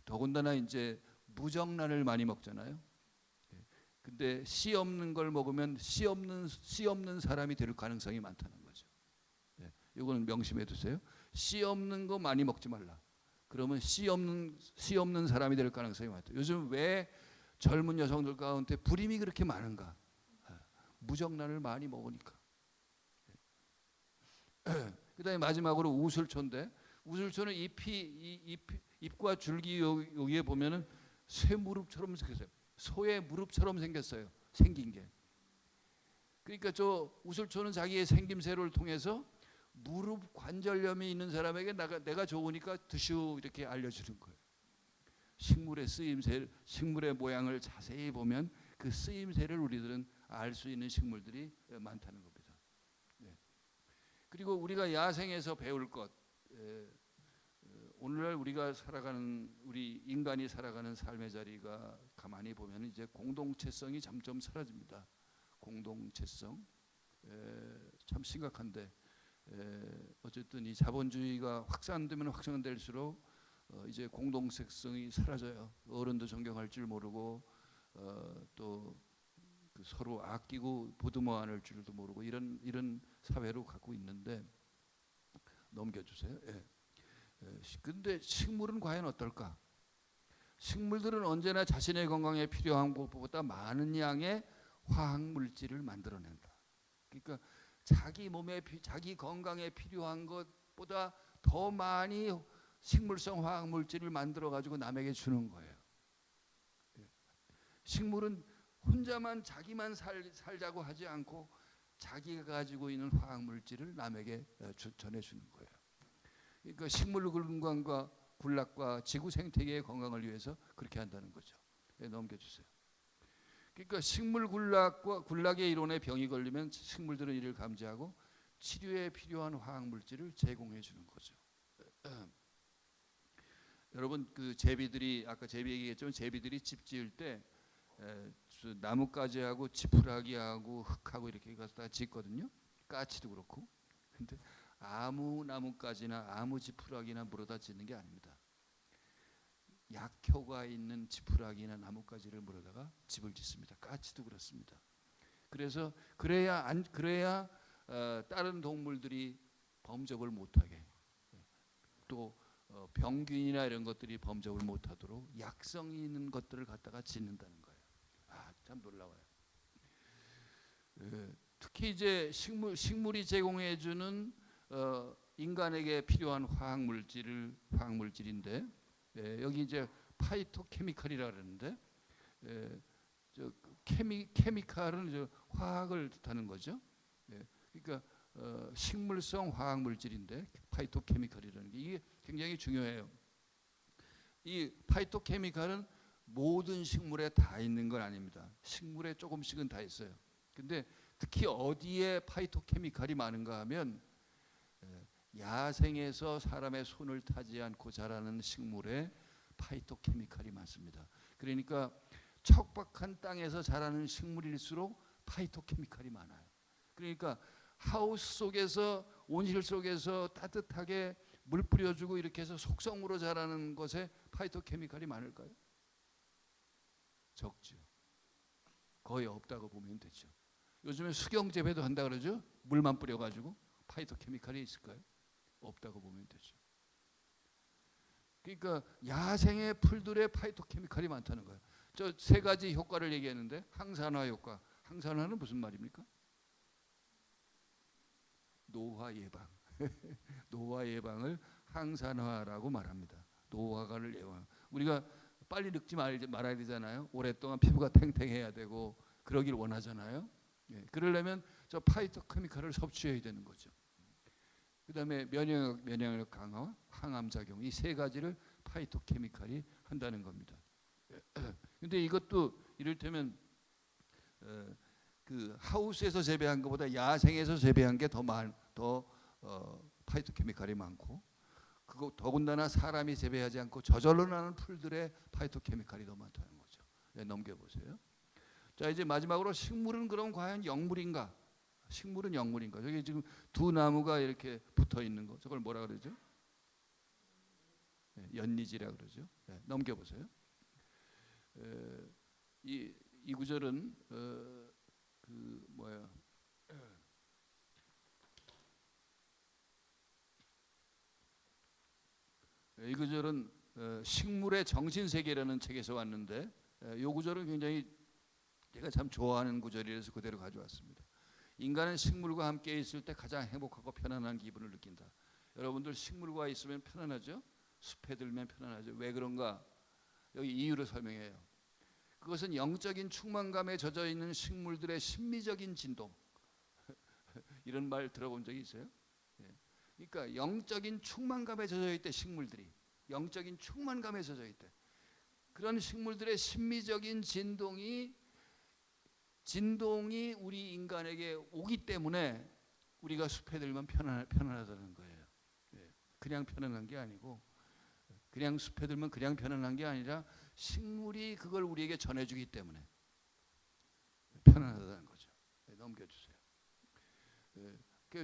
더군다나 이제 무정란을 많이 먹잖아요. 근데 씨 없는 걸 먹으면 씨 없는 사람이 될 가능성이 많다는 거죠. 이거는 명심해 두세요. 씨 없는 거 많이 먹지 말라. 그러면 씨 없는 사람이 될 가능성이 많다. 요즘 왜 젊은 여성들 가운데 불임이 그렇게 많은가? 무정란을 많이 먹으니까. 그다음에 마지막으로 우슬초인데, 우슬초는 잎과 줄기 여기에 보면은 쇠 무릎처럼 생겼어요. 소의 무릎처럼 생겼어요. 생긴 게. 그러니까 저 우슬초는 자기의 생김새를 통해서 무릎 관절염이 있는 사람에게 내가 좋으니까 드시오 이렇게 알려주는 거예요. 식물의 쓰임새, 식물의 모양을 자세히 보면 그 쓰임새를 우리들은 알 수 있는 식물들이 많다는 겁니다. 네. 그리고 우리가 야생에서 배울 것, 오늘날 우리 인간이 살아가는 삶의 자리가 가만히 보면 이제 공동체성이 점점 사라집니다. 공동체성 참 심각한데, 어쨌든 이 자본주의가 확산되면 확산될수록 이제 공동체성이 사라져요. 어른도 존경할 줄 모르고 또 그 서로 아끼고 보듬어 안을 줄도 모르고 이런 사회로 가고 있는데, 넘겨주세요. 근데 식물은 과연 어떨까? 식물들은 언제나 자신의 건강에 필요한 것보다 많은 양의 화학 물질을 만들어낸다. 그러니까 자기 건강에 필요한 것보다 더 많이 식물성 화학 물질을 만들어 가지고 남에게 주는 거예요. 식물은 혼자만 자기만 살자고 하지 않고 자기가 가지고 있는 화학 물질을 남에게 전해주는 거예요. 그러니까 식물 건강과 군락과 지구 생태계의 건강을 위해서 그렇게 한다는 거죠. 넘겨주세요. 그러니까 식물 군락의 이론에 병이 걸리면 식물들은 이를 감지하고 치료에 필요한 화학 물질을 제공해 주는 거죠. 여러분 그 제비들이 아까 제비 얘기했지만 제비들이 집 지을 때 나뭇가지하고 지푸라기하고 흙하고 이렇게 갖다 짓거든요. 까치도 그렇고. 근데 아무 나뭇가지나 아무 지푸라기나 물어다 짓는 게 아닙니다. 약효가 있는 지푸라기나 나뭇가지를 물어다가 집을 짓습니다. 까치도 그렇습니다. 그래서 그래야 다른 동물들이 범접을 못하게, 또 병균이나 이런 것들이 범접을 못하도록 약성이 있는 것들을 갖다가 짓는다는 거예요. 참 놀라워요. 특히 이제 식물이 제공해주는 인간에게 필요한 화학 물질인데, 여기 이제 파이토케미칼이라 그러는데, 케미칼은 화학을 뜻하는 거죠. 그러니까 식물성 화학 물질인데 파이토케미칼이라는 게 이게 굉장히 중요해요. 이 파이토케미칼은 모든 식물에 다 있는 건 아닙니다. 식물에 조금씩은 다 있어요. 근데 특히 어디에 파이토케미칼이 많은가 하면 야생에서 사람의 손을 타지 않고 자라는 식물에 파이토케미칼이 많습니다. 그러니까 척박한 땅에서 자라는 식물일수록 파이토케미칼이 많아요. 그러니까 하우스 속에서, 온실 속에서 따뜻하게 물 뿌려주고 이렇게 해서 속성으로 자라는 것에 파이토케미칼이 많을까요? 적죠. 거의 없다고 보면 되죠. 요즘에 수경재배도 한다 그러죠. 물만 뿌려가지고 파이토케미칼이 있을까요? 없다고 보면 되죠. 그러니까 야생의 풀들의 파이토케미칼이 많다는 거예요. 저 세 가지 효과를 얘기했는데, 항산화 효과. 항산화는 무슨 말입니까? 노화 예방. 노화 예방을 항산화라고 말합니다. 노화를 예방. 우리가 빨리 늙지 말아야 되잖아요. 오랫동안 피부가 탱탱해야 되고 그러길 원하잖아요. 예, 그러려면 저 파이토케미칼을 섭취해야 되는 거죠. 그다음에 면역력 강화와 항암 작용 이 세 가지를 파이토케미칼이 한다는 겁니다. 근데 이것도 이를테면 그 하우스에서 재배한 것보다 야생에서 재배한 게 더 파이토케미칼이 많고 그거 더군다나 사람이 재배하지 않고 저절로 나는 풀들의 파이토케미칼이 더 많다는 거죠. 네, 넘겨보세요. 자 이제 마지막으로 식물은 그럼 과연 영물인가? 식물은 영물인가? 저기 지금 두 나무가 이렇게 붙어 있는 거 저걸 뭐라 그러죠? 네, 연리지라 그러죠. 네, 넘겨보세요. 이 구절은 그 뭐야? 이 구절은 식물의 정신세계라는 책에서 왔는데 이 구절은 굉장히 제가 참 좋아하는 구절이라서 그대로 가져왔습니다. 인간은 식물과 함께 있을 때 가장 행복하고 편안한 기분을 느낀다. 여러분들 식물과 있으면 편안하죠? 숲에 들면 편안하죠. 왜 그런가? 여기 이유를 설명해요. 그것은 영적인 충만감에 젖어 있는 식물들의 심미적인 진동. 이런 말 들어본 적이 있어요? 예. 그러니까 영적인 충만감에 젖어 있대 식물들이. 영적인 충만감에 젖어 있대. 그런 식물들의 심미적인 진동이 우리 인간에게 오기 때문에 우리가 숲에 들면 편안하다는 거예요. 예. 그냥 편안한 게 아니고 그냥 숲에 들면 그냥 편안한 게 아니라 식물이 그걸 우리에게 전해주기 때문에 편안하다는 거죠. 네, 넘겨주세요.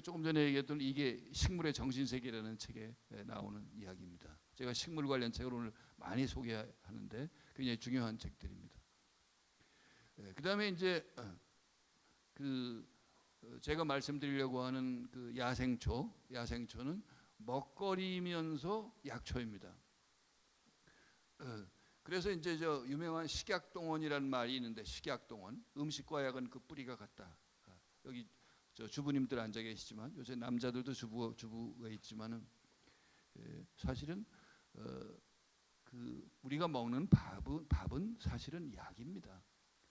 조금 전에 얘기했던 이게 식물의 정신세계라는 책에 나오는 이야기입니다. 제가 식물 관련 책을 오늘 많이 소개하는데 굉장히 중요한 책들입니다. 그 다음에 이제 제가 말씀드리려고 하는 그 야생초는 먹거리면서 약초입니다. 그래서 이제 저 유명한 식약동원이라는 말이 있는데 식약동원 음식과 약은 그 뿌리가 같다. 여기 저 주부님들 앉아 계시지만 요새 남자들도 주부가 있지만은 사실은 그 우리가 먹는 밥은 사실은 약입니다.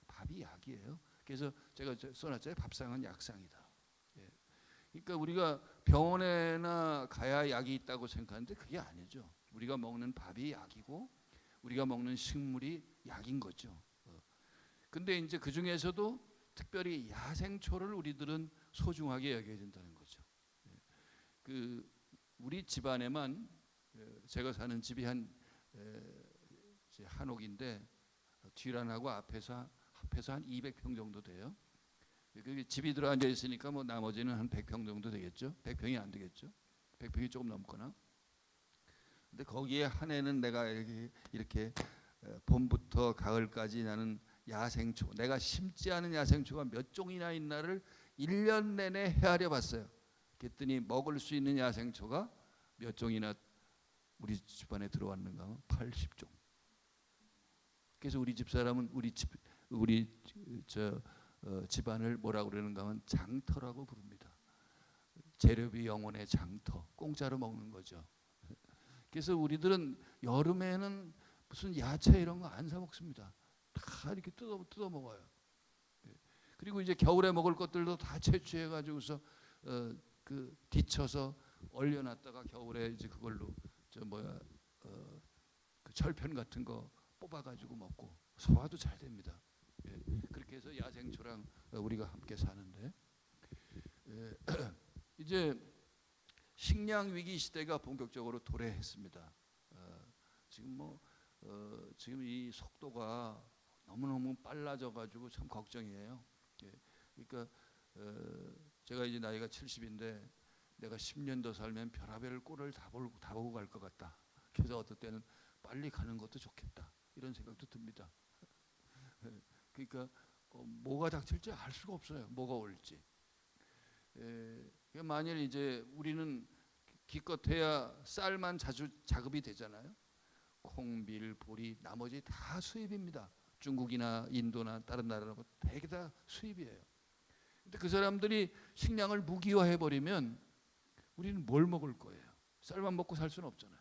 밥이 약이에요. 그래서 제가 써놨잖아요. 밥상은 약상이다. 예. 그러니까 우리가 병원에나 가야 약이 있다고 생각하는데 그게 아니죠. 우리가 먹는 밥이 약이고 우리가 먹는 식물이 약인 거죠. 근데 이제 그 중에서도 특별히 야생초를 우리들은 소중하게 여겨야 된다는 거죠. 그 우리 집안에만 제가 사는 집이 한옥인데 뒤란하고 앞에서 한 200평 정도 돼요. 집이 들어앉아 있으니까 뭐 나머지는 한 100평 정도 되겠죠. 100평이 안 되겠죠. 100평이 조금 넘거나. 근데 거기에 한 해는 내가 이렇게 봄부터 가을까지 나는 야생초, 내가 심지 않은 야생초가 몇 종이나 있나를 1년 내내 헤아려 봤어요. 그랬더니 먹을 수 있는 야생초가 몇 종이나 우리 집안에 들어왔는가 하면 80종. 그래서 우리 집 사람은 우리 집안을 뭐라고 그러는가 하면 장터라고 부릅니다. 재료비 영혼의 장터, 공짜로 먹는 거죠. 그래서 우리들은 여름에는 무슨 야채 이런 거 안 사 먹습니다. 다 이렇게 뜯어 먹어요. 그리고 이제 겨울에 먹을 것들도 다 채취해 가지고서 그 데쳐서 얼려놨다가 겨울에 이제 그걸로 그 철편 같은 거 뽑아 가지고 먹고 소화도 잘 됩니다. 그렇게 해서 야생초랑 우리가 함께 사는데 이제 식량 위기 시대가 본격적으로 도래했습니다. 지금 이 속도가 너무너무 빨라져 가지고 참 걱정이에요. 그러니까 제가 이제 나이가 70인데 내가 10년 더 살면 별하별 꼴을 다 보고 갈 것 같다. 그래서 어떨 때는 빨리 가는 것도 좋겠다. 이런 생각도 듭니다. 그러니까 뭐가 닥칠지 알 수가 없어요. 뭐가 올지. 만일 이제 우리는 기껏해야 쌀만 자주 자급이 되잖아요. 콩, 밀, 보리, 나머지 다 수입입니다. 중국이나 인도나 다른 나라로 대개 다 수입이에요. 근데 그 사람들이 식량을 무기화해 버리면 우리는 뭘 먹을 거예요? 쌀만 먹고 살 수는 없잖아요.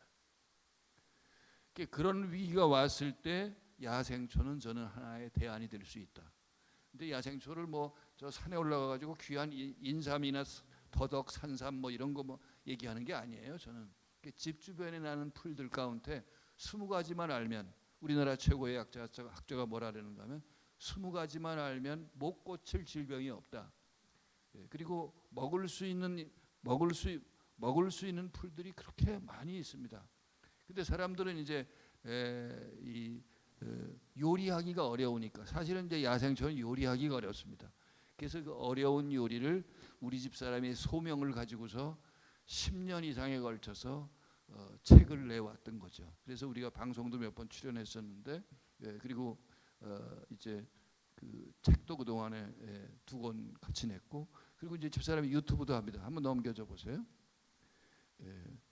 그런 위기가 왔을 때 야생초는 저는 하나의 대안이 될 수 있다. 근데 야생초를 뭐 저 산에 올라가 가지고 귀한 인삼이나 더덕, 산삼 뭐 이런 거 뭐 얘기하는 게 아니에요. 저는 집 주변에 나는 풀들 가운데 20가지만 알면, 우리나라 최고의 학자가 뭐라 그러는가 하면 20가지만 알면 못 고칠 질병이 없다. 그리고 먹을 수 있는 풀들이 그렇게 많이 있습니다. 근데 사람들은 이제 요리하기가 어려우니까, 사실은 이제 야생초는 요리하기가 어렵습니다. 그래서 그 어려운 요리를 우리 집 사람이 소명을 가지고서 10년 이상에 걸쳐서 책을 내왔던 거죠. 그래서 우리가 방송도 몇 번 출연했었는데, 그리고 이제 그 책도 그 동안에 2권 같이 냈고, 그리고 이제 집사람이 유튜브도 합니다. 한번 넘겨줘 보세요.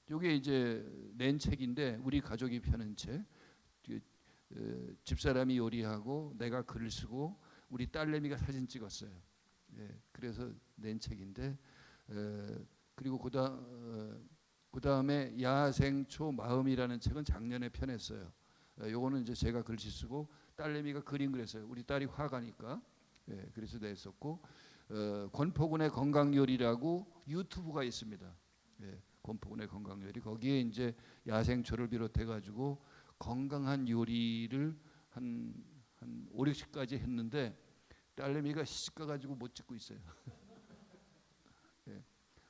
이게 이제 낸 책인데, 우리 가족이 펴는 책. 집사람이 요리하고 내가 글을 쓰고 우리 딸내미가 사진 찍었어요. 그래서 낸 책인데, 그리고 그다음에 야생초 마음이라는 책은 작년에 펴냈어요. 요거는 이제 제가 글씨 쓰고 딸내미가 그림 그렸어요. 우리 딸이 화가니까. 그래서 냈었고, 권포군의 건강요리라고 유튜브가 있습니다. 권포군의 건강요리, 거기에 이제 야생초를 비롯해 가지고 건강한 요리를 한 5, 60가지 했는데 딸내미가 시집가 가지고 못 찍고 있어요.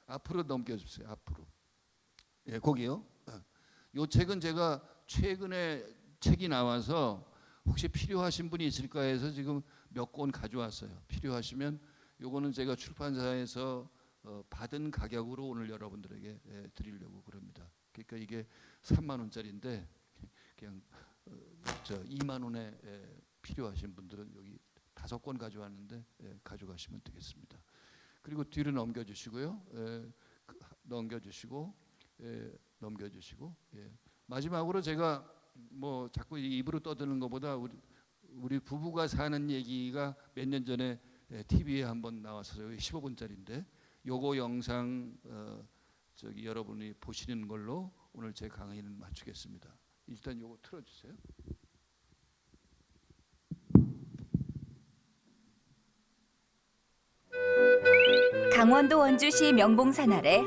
앞으로 넘겨주세요. 앞으로. 거기요. 요 책은 제가 최근에 책이 나와서 혹시 필요하신 분이 있을까 해서 지금 몇 권 가져왔어요. 필요하시면 요거는 제가 출판사에서 받은 가격으로 오늘 여러분들에게 드리려고 그럽니다. 그러니까 이게 3만 원짜리인데 그냥 2만 원에 필요하신 분들은 여기 5권 가져왔는데 가져가시면 되겠습니다. 그리고 뒤로 넘겨주시고요. 넘겨주시고 마지막으로 제가 뭐 자꾸 입으로 떠드는 것보다 우리 부부가 사는 얘기가 몇 년 전에 TV에 한번 나왔어요. 15분짜리인데 요거 영상 여러분이 보시는 걸로 오늘 제 강의는 마치겠습니다. 일단 요거 틀어주세요. 강원도 원주시 명봉산 아래